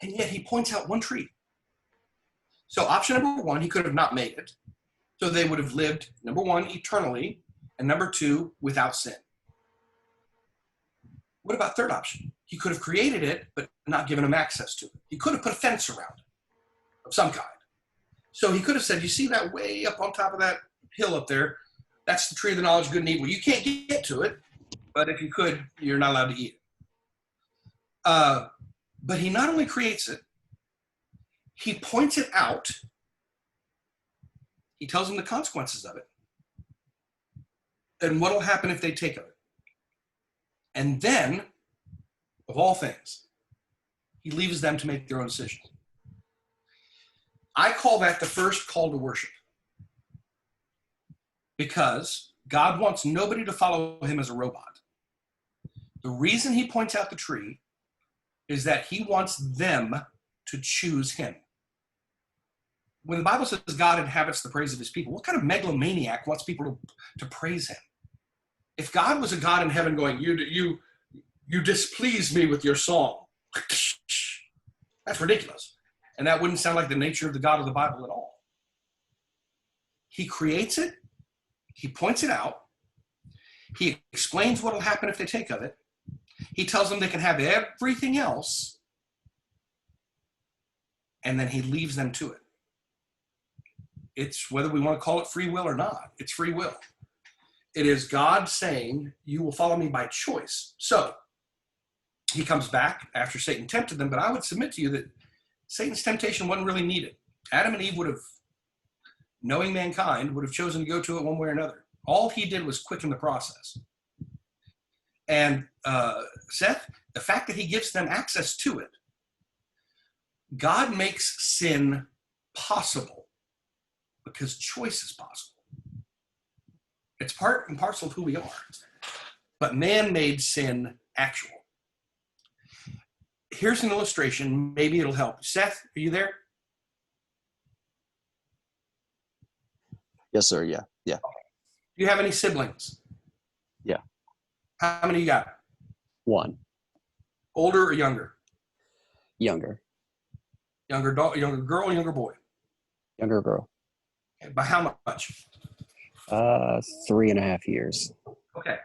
and yet he points out one tree. So option number one, he could have not made it. So they would have lived, number one, eternally, and number two, without sin. What about third option? He could have created it, but not given them access to it. He could have put a fence around it of some kind. So he could have said, you see that way up on top of that hill up there? That's the tree of the knowledge of good and evil. You can't get to it, but if you could, you're not allowed to eat it. But he not only creates it, he points it out. He tells them the consequences of it and what will happen if they take of it. And then, of all things, he leaves them to make their own decisions. I call that the first call to worship, because God wants nobody to follow him as a robot. The reason he points out the tree is that he wants them to choose him. When the Bible says God inhabits the praise of his people, what kind of megalomaniac wants people to praise him? If God was a God in heaven going, you displease me with your song, that's ridiculous. And that wouldn't sound like the nature of the God of the Bible at all. He creates it. He points it out. He explains what will happen if they take of it. He tells them they can have everything else. And then he leaves them to it. It's whether we want to call it free will or not. It's free will. It is God saying, you will follow me by choice. So he comes back after Satan tempted them, but I would submit to you that Satan's temptation wasn't really needed. Adam and Eve would have, knowing mankind, would have chosen to go to it one way or another. All he did was quicken the process. And Seth, the fact that he gives them access to it, God makes sin possible because choice is possible. It's part and parcel of who we are. But man made sin actual. Here's an illustration. Maybe it'll help. Seth, are you there? Yes, sir. Yeah. Do you have any siblings? Yeah. How many you got? One. Older or younger? Younger. Younger girl, younger boy? Younger girl. Okay, by how much? 3.5 years. Okay.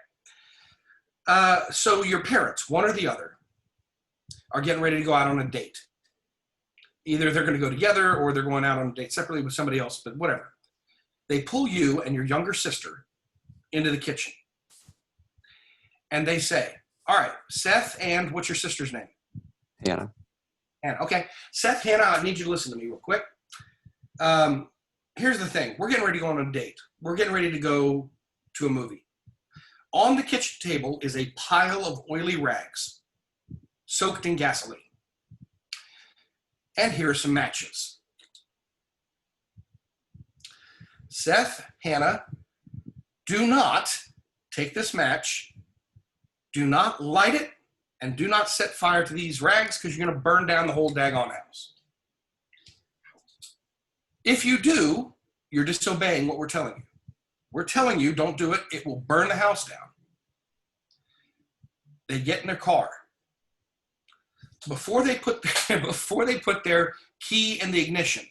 So your parents, one or the other, are getting ready to go out on a date. Either they're going to go together or they're going out on a date separately with somebody else, but whatever. They pull you and your younger sister into the kitchen. And they say, all right, Seth and what's your sister's name? Hannah. Hannah. Okay. Seth, Hannah, I need you to listen to me real quick. Here's the thing. We're getting ready to go on a date. We're getting ready to go to a movie. On the kitchen table is a pile of oily rags soaked in gasoline. And here are some matches. Seth, Hannah, do not take this match, do not light it, and do not set fire to these rags because you're going to burn down the whole daggone house. If you do, you're disobeying what we're telling you. We're telling you, don't do it. It will burn the house down. They get in their car. Before they put their key in the ignition,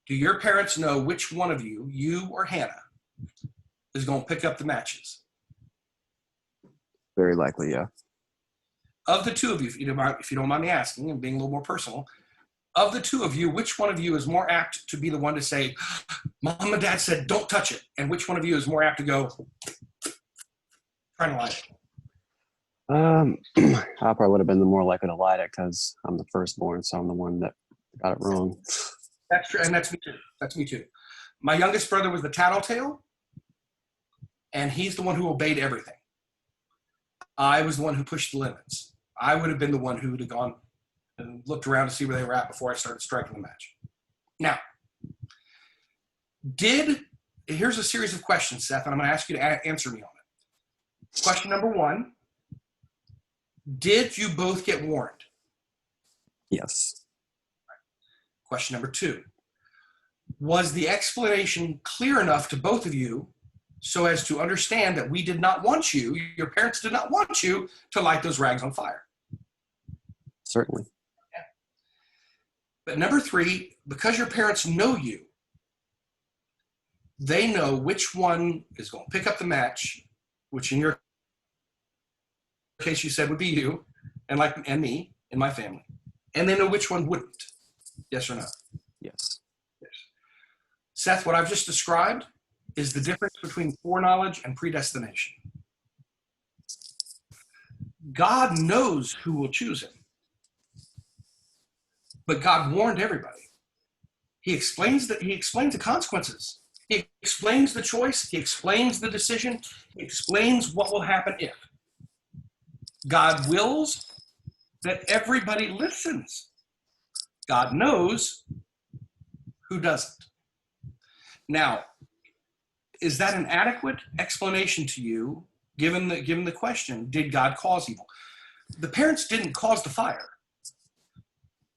do your parents know which one of you, you or Hannah, is going to pick up the matches? Very likely, yeah. Of the two of you, if you don't mind me asking and being a little more personal, of the two of you, which one of you is more apt to be the one to say, Mom and Dad said, don't touch it? And which one of you is more apt to go, trying to light it? I probably would have been the more likely to light it because I'm the firstborn, so I'm the one that got it wrong. That's true, and that's me too. That's me too. My youngest brother was the tattletale, and he's the one who obeyed everything. I was the one who pushed the limits. I would have been the one who would have gone and looked around to see where they were at before I started striking the match. Now, here's a series of questions, Seth, and I'm going to ask you to answer me on it. Question number 1, did you both get warned? Yes. Question number 2, was the explanation clear enough to both of you so as to understand that we did not want you, your parents did not want you to light those rags on fire? Certainly. Yeah. But number 3, because your parents know you, they know which one is going to pick up the match, which in your case you said would be you, and me, and my family. And they know which one wouldn't. Yes or no? Yes. Yes. Seth, what I've just described is the difference between foreknowledge and predestination. God knows who will choose him. But God warned everybody. He explains the consequences. He explains the choice. He explains the decision. He explains what will happen if. God wills that everybody listens. God knows who doesn't. Now, is that an adequate explanation to you, given the question, did God cause evil? The parents didn't cause the fire,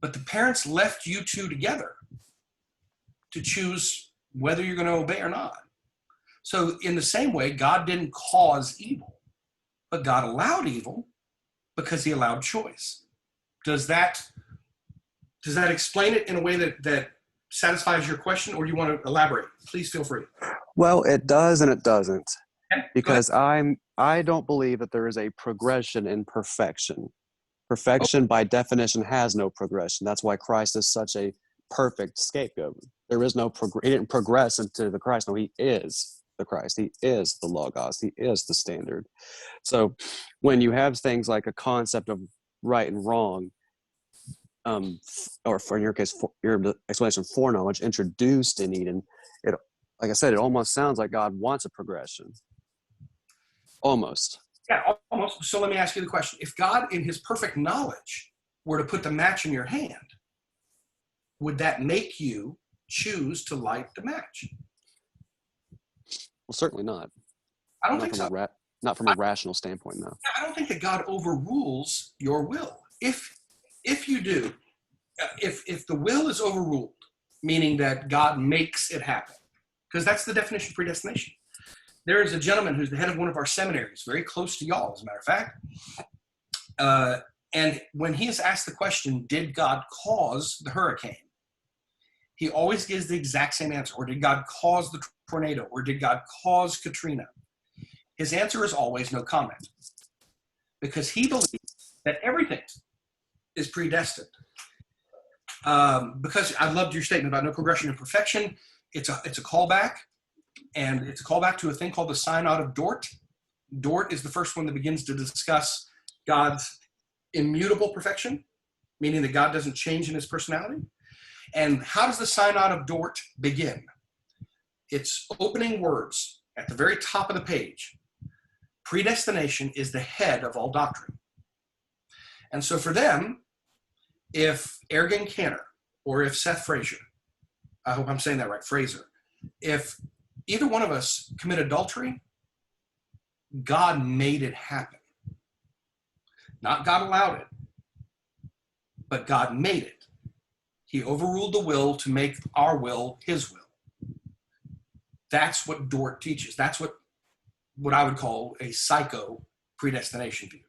but the parents left you two together to choose whether you're going to obey or not. So in the same way, God didn't cause evil, but God allowed evil because he allowed choice. Does that explain it in a way that satisfies your question, or do you want to elaborate? Please feel free. Well, it does and it doesn't, Okay, because I don't believe that there is a progression in perfection. Perfection, by definition, has no progression. That's why Christ is such a perfect scapegoat. There is no he didn't progress into the Christ. No, he is the Christ. He is the Logos. He is the standard. So when you have things like a concept of right and wrong, or for in your case, your explanation of foreknowledge introduced in Eden, it, like I said, it almost sounds like God wants a progression. Almost. Yeah, almost. So let me ask you the question. If God, in his perfect knowledge, were to put the match in your hand, would that make you choose to light the match? Well, certainly not. I don't think so. Not from a rational standpoint, no. I don't think that God overrules your will. If you do, if the will is overruled, meaning that God makes it happen, because that's the definition of predestination. There is a gentleman who's the head of one of our seminaries, very close to y'all, as a matter of fact. And when he is asked the question, did God cause the hurricane? He always gives the exact same answer. Or did God cause the tornado? Or did God cause Katrina? His answer is always no comment. Because he believes that everything is predestined. Because I loved your statement about no progression in perfection. It's a callback. And it's a callback to a thing called the Synod of Dort. Dort is the first one that begins to discuss God's immutable perfection, meaning that God doesn't change in his personality. And how does the Synod of Dort begin? It's opening words at the very top of the page. Predestination is the head of all doctrine. And so for them, if Ergun Caner or if Seth Frazier, I hope I'm saying that right, Fraser, if either one of us commit adultery, God made it happen. Not God allowed it, but God made it. He overruled the will to make our will his will. That's what Dort teaches. That's what I would call a psycho predestination view,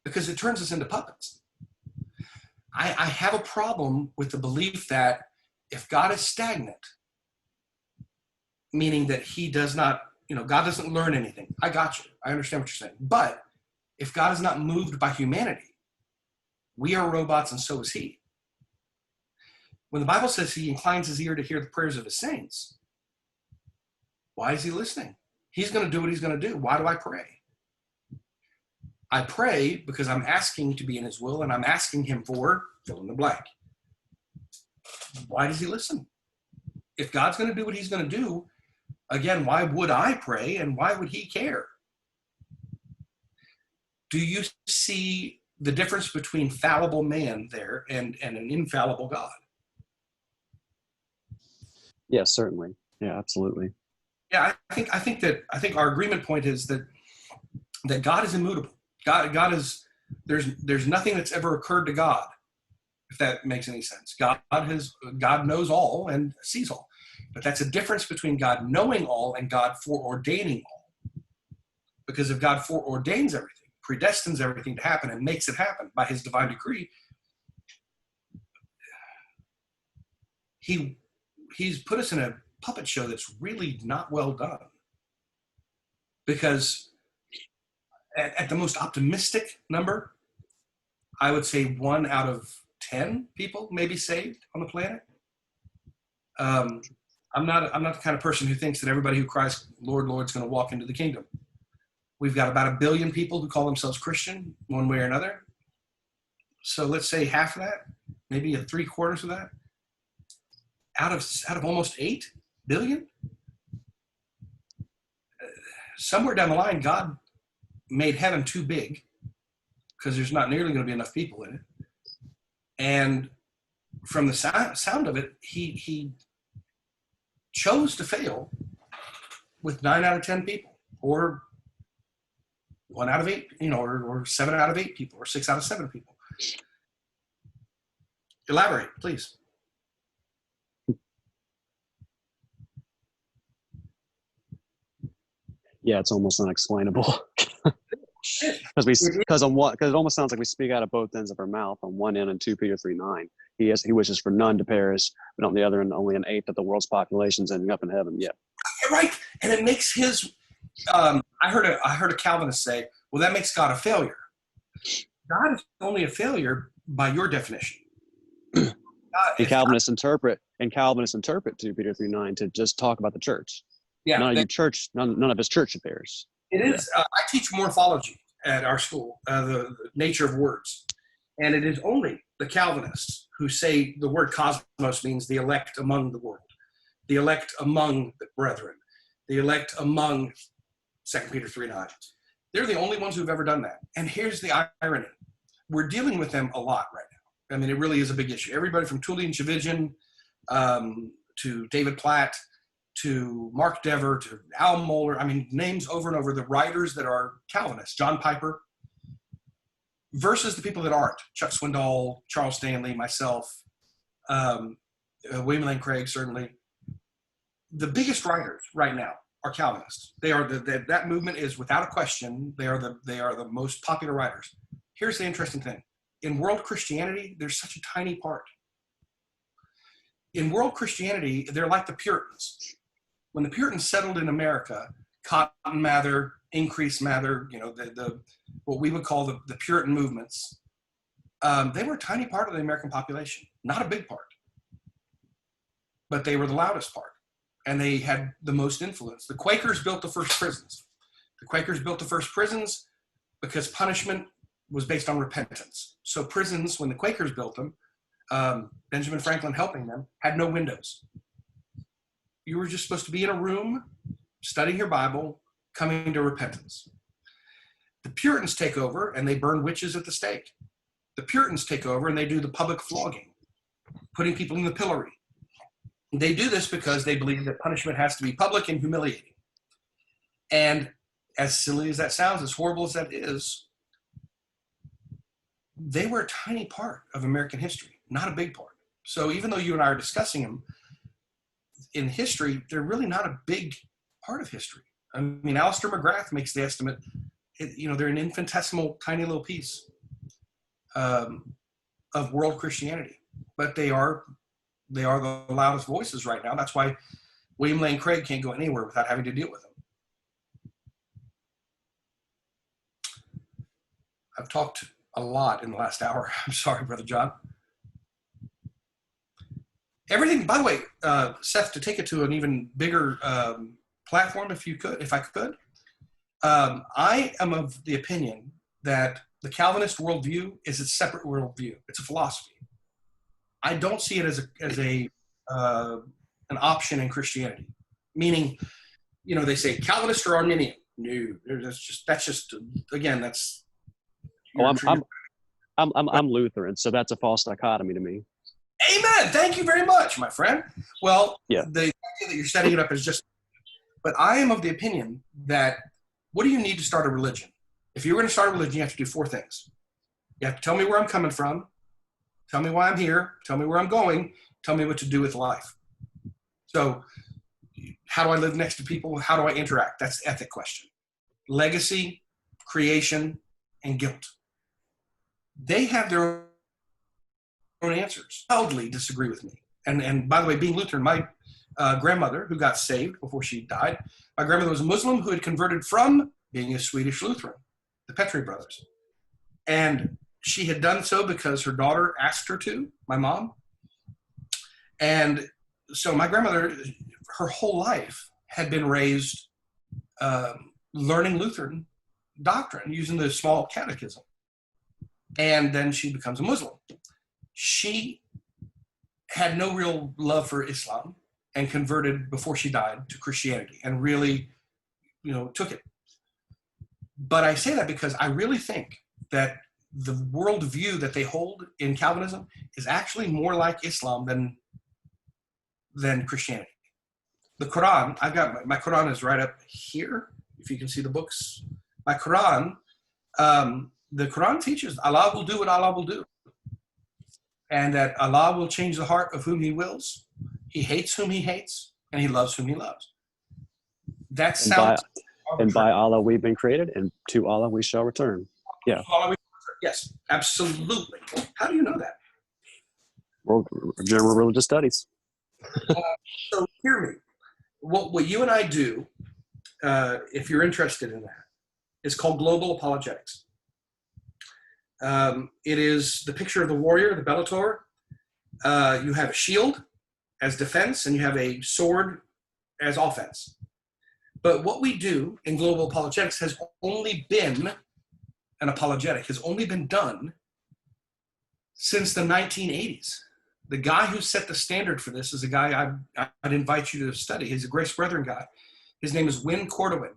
because it turns us into puppets. I have a problem with the belief that if God is stagnant, meaning that he does not, God doesn't learn anything. I got you. I understand what you're saying. But if God is not moved by humanity, we are robots and so is he. When the Bible says he inclines his ear to hear the prayers of his saints, why is he listening? He's going to do what he's going to do. Why do I pray? I pray because I'm asking to be in his will and I'm asking him for fill in the blank. Why does he listen? If God's going to do what he's going to do, again, why would I pray and why would he care? Do you see the difference between fallible man there and an infallible God. Yes, certainly. Yeah, absolutely. Yeah, I think our agreement point is that God is immutable. God is, there's nothing that's ever occurred to God, if that makes any sense. God knows all and sees all. But that's a difference between God knowing all and God foreordaining all. Because if God foreordains everything, predestines everything to happen, and makes it happen by his divine decree, he's put us in a puppet show that's really not well done. Because at the most optimistic number, I would say 1 out of 10 people may be saved on the planet. I'm not the kind of person who thinks that everybody who cries, Lord, Lord, is going to walk into the kingdom. We've got about 1 billion people who call themselves Christian one way or another. So let's say half of that, maybe 3/4 of that, out of almost 8 billion. Somewhere down the line, God made heaven too big because there's not nearly going to be enough people in it. And from the sound of it, he chose to fail with 9 out of 10 people, or 1 out of 8, or 7 out of 8 people, or 6 out of 7 people. Elaborate, please. Yeah, it's almost unexplainable. Because it almost sounds like we speak out of both ends of our mouth. On one end, in 2 Peter 3:9, he wishes for none to perish, but on the other end, only 1/8 of the world's population's ending up in heaven. Yeah, Right, and it makes his. I heard a Calvinist say, "Well, that makes God a failure." God is only a failure by your definition. and Calvinists interpret 2 Peter 3:9 to just talk about the church. Yeah, none of his church affairs. It is. I teach morphology at our school, the nature of words. And it is only the Calvinists who say the word cosmos means the elect among the world, the elect among the brethren, the elect among 2 Peter 3:9. They're the only ones who've ever done that. And here's the irony. We're dealing with them a lot right now. I mean, it really is a big issue. Everybody from Tullian Tchividjian to David Platt, to Mark Dever, to Al Mohler, I mean, names over and over, the writers that are Calvinists, John Piper, versus the people that aren't, Chuck Swindoll, Charles Stanley, myself, William Lane Craig, certainly. The biggest writers right now are Calvinists. They are that movement is, without a question, they are the most popular writers. Here's the interesting thing. In world Christianity, there's such a tiny part. In world Christianity, they're like the Puritans. When the Puritans settled in America, Cotton Mather, Increase Mather, the what we would call the Puritan movements, they were a tiny part of the American population, not a big part, but they were the loudest part, and they had the most influence. The Quakers built the first prisons. The Quakers built the first prisons because punishment was based on repentance. So prisons, when the Quakers built them, Benjamin Franklin helping them, had no windows. You were just supposed to be in a room, studying your Bible, coming to repentance. The Puritans take over and they burn witches at the stake. The Puritans take over and they do the public flogging, putting people in the pillory. They do this because they believe that punishment has to be public and humiliating. And as silly as that sounds, as horrible as that is, they were a tiny part of American history, not a big part. So even though you and I are discussing them, in history, they're really not a big part of history. I mean, Alistair McGrath makes the estimate, they're an infinitesimal, tiny little piece of world Christianity, but they are the loudest voices right now. That's why William Lane Craig can't go anywhere without having to deal with them. I've talked a lot in the last hour. I'm sorry, Brother John. Everything, by the way, Seth, to take it to an even bigger platform, if I could, I am of the opinion that the Calvinist worldview is a separate worldview. It's a philosophy. I don't see it as an option in Christianity. Meaning, they say Calvinist or Arminian. No, that's just again, that's. I'm Lutheran, so that's a false dichotomy to me. Amen. Thank you very much, my friend. Well, Yeah. the idea that you're setting it up is just, but I am of the opinion that what do you need to start a religion? If you're going to start a religion, you have to do 4 things. You have to tell me where I'm coming from, tell me why I'm here, tell me where I'm going, tell me what to do with life. So how do I live next to people? How do I interact? That's the ethic question. Legacy, creation, and guilt. They have their own answers. Wildly disagree with me. And by the way, being Lutheran, my grandmother, who got saved before she died, my grandmother was a Muslim who had converted from being a Swedish Lutheran, the Petri brothers. And she had done so because her daughter asked her to, my mom. And so my grandmother, her whole life had been raised learning Lutheran doctrine using the small catechism. And then she becomes a Muslim. She had no real love for Islam and converted before she died to Christianity and really, took it. But I say that because I really think that the worldview that they hold in Calvinism is actually more like Islam than Christianity. The Quran, I've got my Quran is right up here. If you can see the books, my Quran, the Quran teaches Allah will do what Allah will do. And that Allah will change the heart of whom he wills. He hates whom he hates, and he loves whom he loves. That sounds and by Allah we've been created, and to Allah we shall return. Yeah. Yes, absolutely. How do you know that? General religious studies. So hear me. What you and I do, if you're interested in that, is called global apologetics. It is the picture of the warrior, the Bellator. You have a shield as defense, and you have a sword as offense. But what we do in global apologetics has only been an apologetic, has only been done since the 1980s. The guy who set the standard for this is a guy I'd invite you to study. He's a Grace Brethren guy. His name is Win Cordowin.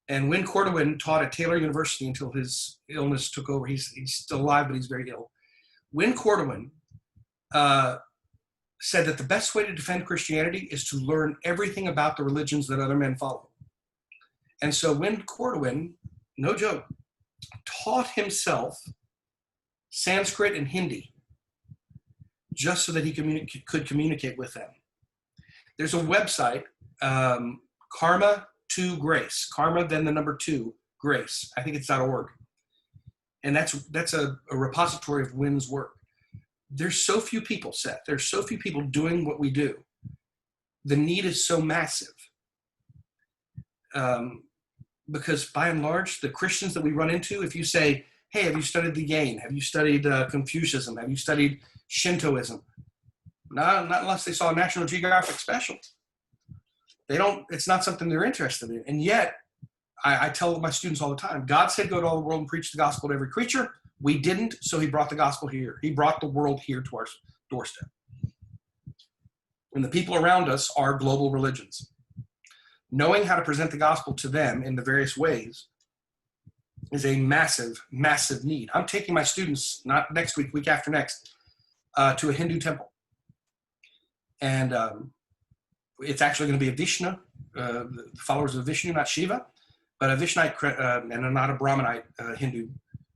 And Win Cordowin taught at Taylor University until his illness took over. He's still alive, but he's very ill. Win Cordowin said that the best way to defend Christianity is to learn everything about the religions that other men follow. And so Win Cordowin, no joke, taught himself Sanskrit and Hindi just so that he could communicate with them. There's a website, Karma to Grace, Karma, then the number 2, Grace. I think it's .org. And that's a repository of Win's work. There's so few people, Seth. There's so few people doing what we do. The need is so massive. Because by and large, the Christians that we run into, if you say, hey, have you studied the Yang? Have you studied Confucianism? Have you studied Shintoism? Not unless they saw a National Geographic special. They don't, it's not something they're interested in. And yet, I tell my students all the time, God said go to all the world and preach the gospel to every creature. We didn't, so he brought the gospel here. He brought the world here to our doorstep. And the people around us are global religions. Knowing how to present the gospel to them in the various ways is a massive, massive need. I'm taking my students, not next week, week after next, to a Hindu temple. And it's actually going to be a Vishnu, the followers of Vishnu, not Shiva, but a Vishnite and not a Brahmanite Hindu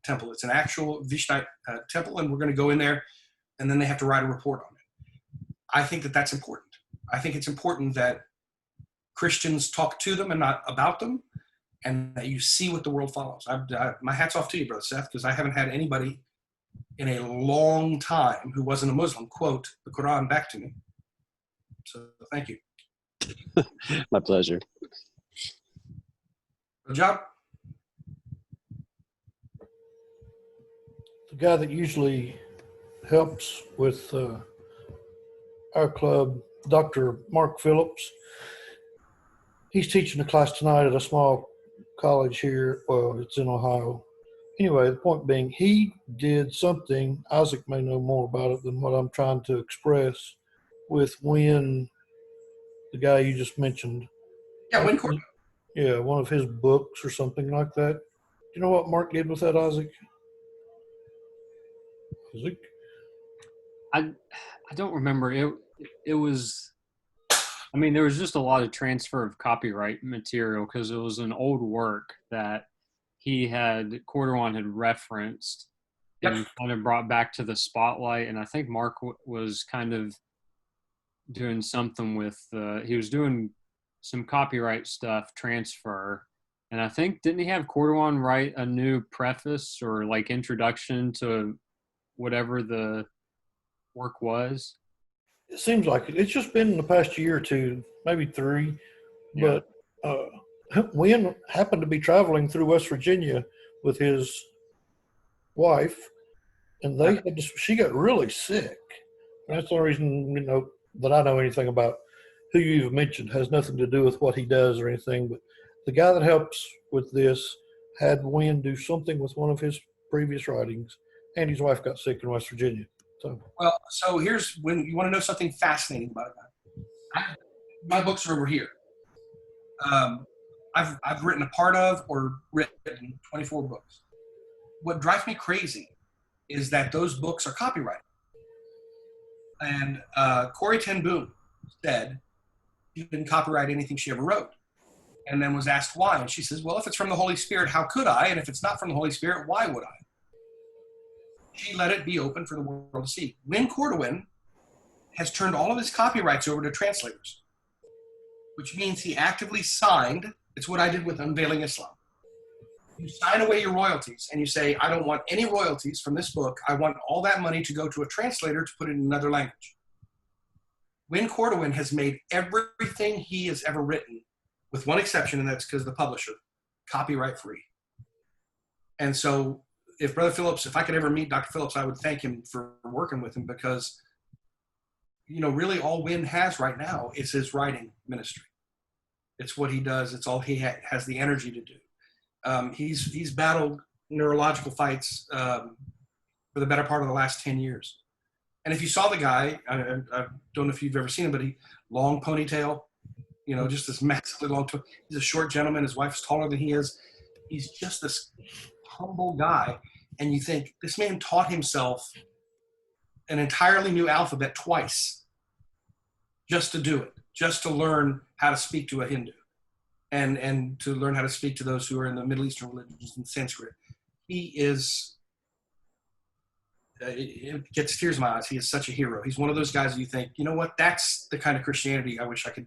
temple. It's an actual Vishnite temple, and we're going to go in there, and then they have to write a report on it. I think that that's important. I think it's important that Christians talk to them and not about them, and that you see what the world follows. My hat's off to you, Brother Seth, because I haven't had anybody in a long time who wasn't a Muslim quote the Quran back to me. So thank you. My pleasure. Good job. The guy that usually helps with our club, Dr. Mark Phillips, he's teaching a class tonight at a small college here. Well, it's in Ohio. Anyway, the point being, he did something, Isaac may know more about it than what I'm trying to express, with Win, the guy you just mentioned. Yeah, Win Cordowin. Yeah, one of his books or something like that. Do you know what Mark did with that, Isaac? Is it? I don't remember. It was, I mean, there was just a lot of transfer of copyright material because it was an old work that Corduan had referenced Yep. and kind of brought back to the spotlight. And I think Mark was kind of doing something with, he was doing some copyright stuff, transfer. And I think, didn't he have Corduan write a new preface or like introduction to whatever the work was? It seems like it. It's just been in the past year or two, maybe 3. Yeah. But Wynn happened to be traveling through West Virginia with his wife, and she got really sick. And that's the only reason, that I know anything about who you even mentioned. Has nothing to do with what he does or anything. But the guy that helps with this had Wynn do something with one of his previous writings, and his wife got sick in West Virginia. So here's when you want to know something fascinating about it. My books are over here. I've written a part of or written 24 books. What drives me crazy is that those books are copyrighted. And Corrie ten Boom said she didn't copyright anything she ever wrote. And then was asked why. And she says, well, if it's from the Holy Spirit, how could I? And if it's not from the Holy Spirit, why would I? She let it be open for the world to see. Wynn Corduan has turned all of his copyrights over to translators, which means he actively signed. It's what I did with Unveiling Islam. You sign away your royalties and you say, I don't want any royalties from this book. I want all that money to go to a translator to put it in another language. Wynn Corduan has made everything he has ever written, with one exception, and that's because of the publisher, copyright free. And so if Brother Phillips, if I could ever meet Dr. Phillips, I would thank him for working with him because, really all Wynn has right now is his writing ministry. It's what he does. It's all he has the energy to do. He's battled neurological fights for the better part of the last 10 years. And if you saw the guy, I don't know if you've ever seen him, but long ponytail, just this massively long. He's a short gentleman. His wife's taller than he is. He's just this humble guy. And you think, this man taught himself an entirely new alphabet twice just to do it, just to learn how to speak to a Hindu and to learn how to speak to those who are in the Middle Eastern religions in Sanskrit. He is, it gets tears in my eyes. He is such a hero. He's one of those guys that you think, you know what, that's the kind of Christianity I wish I could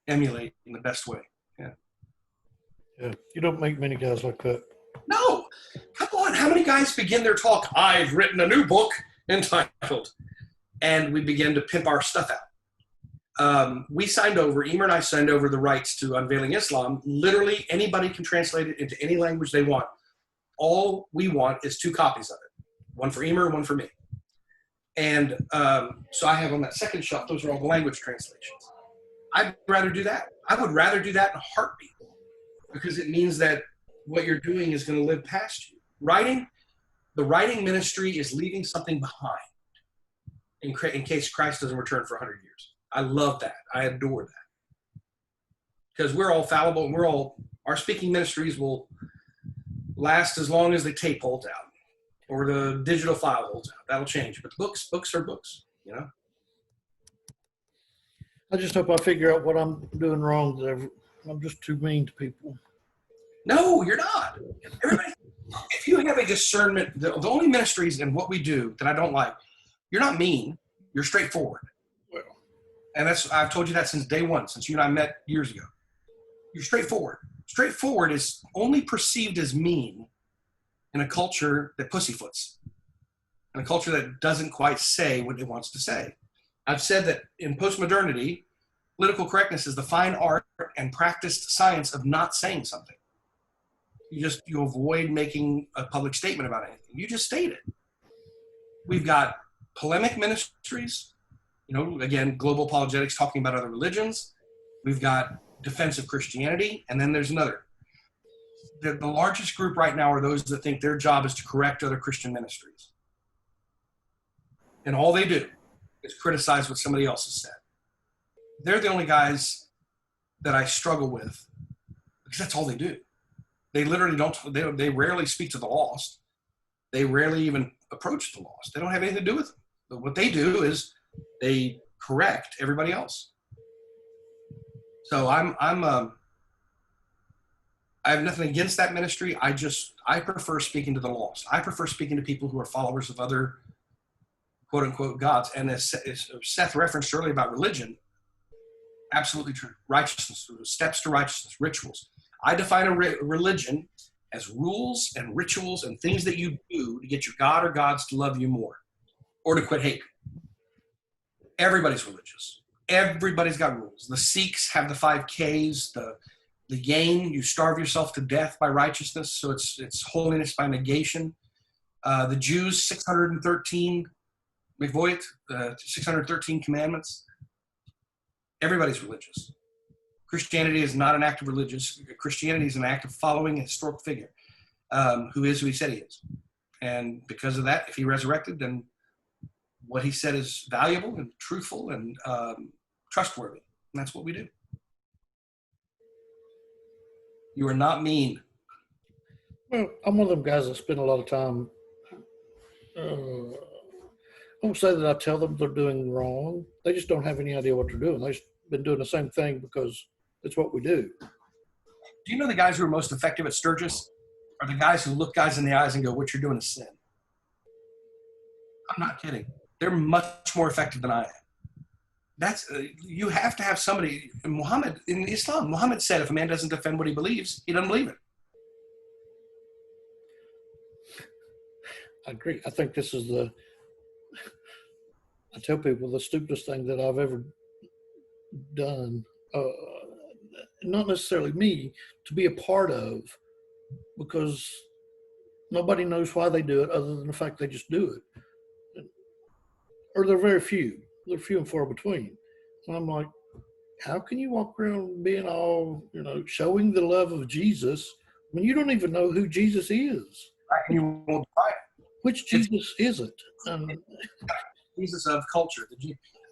emulate in the best way. Yeah, you don't make many guys like that. No, come on. How many guys begin their talk, I've written a new book entitled, and we begin to pimp our stuff out. Emer and I signed over the rights to Unveiling Islam. Literally anybody can translate it into any language they want. All we want is 2 copies of it. One for Emer, one for me. And so I have on that second shelf, those are all the language translations. I'd rather do that. I would rather do that in a heartbeat because it means that what you're doing is going to live past you. The writing ministry is leaving something behind in case Christ doesn't return for 100 years. I love that. I adore that. Because we're all fallible and our speaking ministries will last as long as the tape holds out or the digital file holds out. That'll change. But books are books, I just hope I figure out what I'm doing wrong. I'm just too mean to people. No, you're not. Everybody, if you have a discernment, the only ministries in what we do that I don't like, you're not mean, you're straightforward. Well, And I've told you that since day one, since you and I met years ago. You're straightforward. Straightforward is only perceived as mean in a culture that pussyfoots, in a culture that doesn't quite say what it wants to say. I've said that in postmodernity, political correctness is the fine art and practiced science of not saying something. You avoid making a public statement about anything. You just state it. We've got polemic ministries, again, global apologetics talking about other religions. We've got defense of Christianity, and then there's another. The largest group right now are those that think their job is to correct other Christian ministries. And all they do is criticize what somebody else has said. They're the only guys that I struggle with because that's all they do. They literally don't, they rarely speak to the lost. They rarely even approach the lost. They don't have anything to do with them. But what they do is they correct everybody else. So I have nothing against that ministry. I prefer speaking to the lost. I prefer speaking to people who are followers of other quote unquote gods. And as Seth referenced earlier about religion, absolutely true. Righteousness, steps to righteousness, rituals. I define a religion as rules and rituals and things that you do to get your God or gods to love you more or to quit hate. Everybody's religious. Everybody's got rules. The Sikhs have the 5 Ks. The Yang, you starve yourself to death by righteousness, so it's holiness by negation. The Jews, 613 Mikvoit, 613 commandments. Everybody's religious. Christianity is not an act of religious. Christianity is an act of following a historical figure who is who he said he is. And because of that, if he resurrected, then what he said is valuable and truthful and trustworthy. And that's what we do. You are not mean. Well, I'm one of them guys that spend a lot of time. I won't say that I tell them they're doing wrong. They just don't have any idea what they're doing. They've been doing the same thing because it's what we do. Do you know the guys who are most effective at Sturgis are the guys who look guys in the eyes and go, what you're doing is sin? I'm not kidding. They're much more effective than I am. That's you have to have somebody. Muhammad in Islam, Muhammad said, if a man doesn't defend what he believes, he doesn't believe it. I agree. I think this is I tell people the stupidest thing that I've ever done. Not necessarily me, to be a part of, because nobody knows why they do it other than the fact they just do it. Or they're very few. They're few and far between. And I'm like, how can you walk around being all, showing the love of Jesus when you don't even know who Jesus is? You won't buy it. Which Jesus is it? Jesus of culture.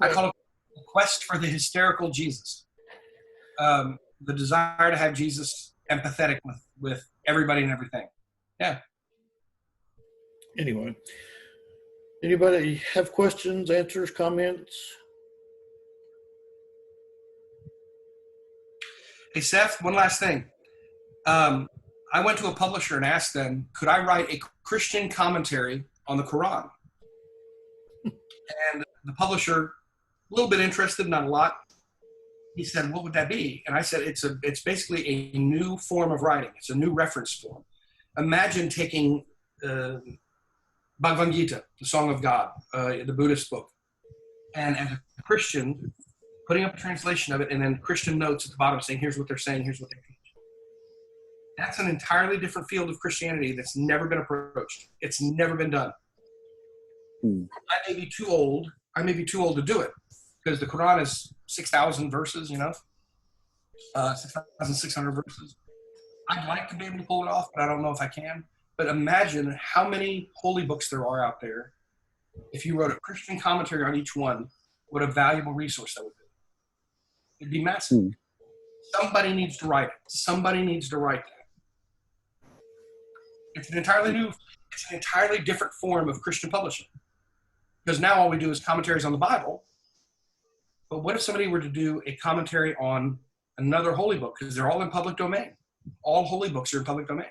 I call it the quest for the hysterical Jesus. The desire to have Jesus empathetic with everybody and everything. Yeah. Anyway, anybody have questions, answers, comments? Hey, Seth, one last thing. I went to a publisher and asked them, could I write a Christian commentary on the Quran? And the publisher, a little bit interested, not a lot. He said, what would that be? And I said, it's basically a new form of writing. It's a new reference form. Imagine taking Bhagavad Gita, the Song of God, the Buddhist book, and as a Christian, putting up a translation of it, and then Christian notes at the bottom saying, here's what they're saying, here's what they teach. That's an entirely different field of Christianity that's never been approached. It's never been done. I may be too old to do it, because the Quran is 6,000 verses, 6,600 verses. I'd like to be able to pull it off, but I don't know if I can. But imagine how many holy books there are out there. If you wrote a Christian commentary on each one, what a valuable resource that would be. It'd be massive. Somebody needs to write it. Somebody needs to write that. It's an entirely different form of Christian publishing. Because now all we do is commentaries on the Bible. But what if somebody were to do a commentary on another holy book? Because they're all in public domain. All holy books are in public domain.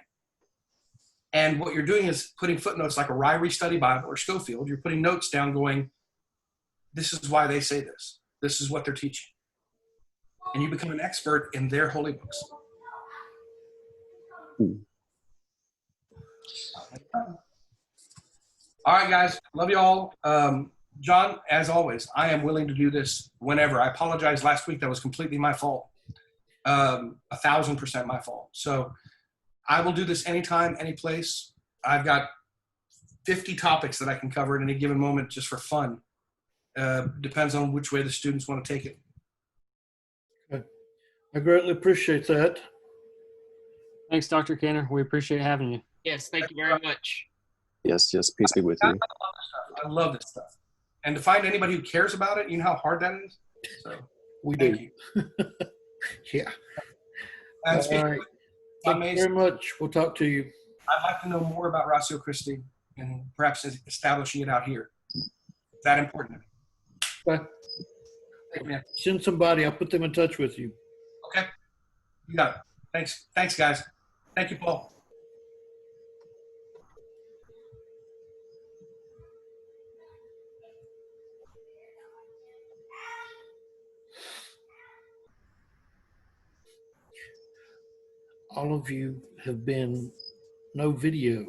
And what you're doing is putting footnotes like a Ryrie Study Bible or Schofield. You're putting notes down going, this is why they say this. This is what they're teaching. And you become an expert in their holy books. All right, guys. Love you all. John, as always, I am willing to do this whenever. I apologize last week. That was completely my fault. 1,000% my fault. So I will do this anytime, any place. I've got 50 topics that I can cover at any given moment just for fun. Depends on which way the students want to take it. Okay. I greatly appreciate that. Thanks, Dr. Caner. We appreciate having you. Yes, thank you very much. Yes, peace be with you. I love this stuff. And to find anybody who cares about it, you know how hard that is? So We thank do. you. Yeah. And All right. Thank you very much. We'll talk to you. I'd like to know more about Ratio Christi. and perhaps establishing it out here. Is that important to me? But Thank you, man. send somebody. I'll put them in touch with you. Okay. You got it. Thanks. Thanks, guys. Thank you, Paul. All of you have been no video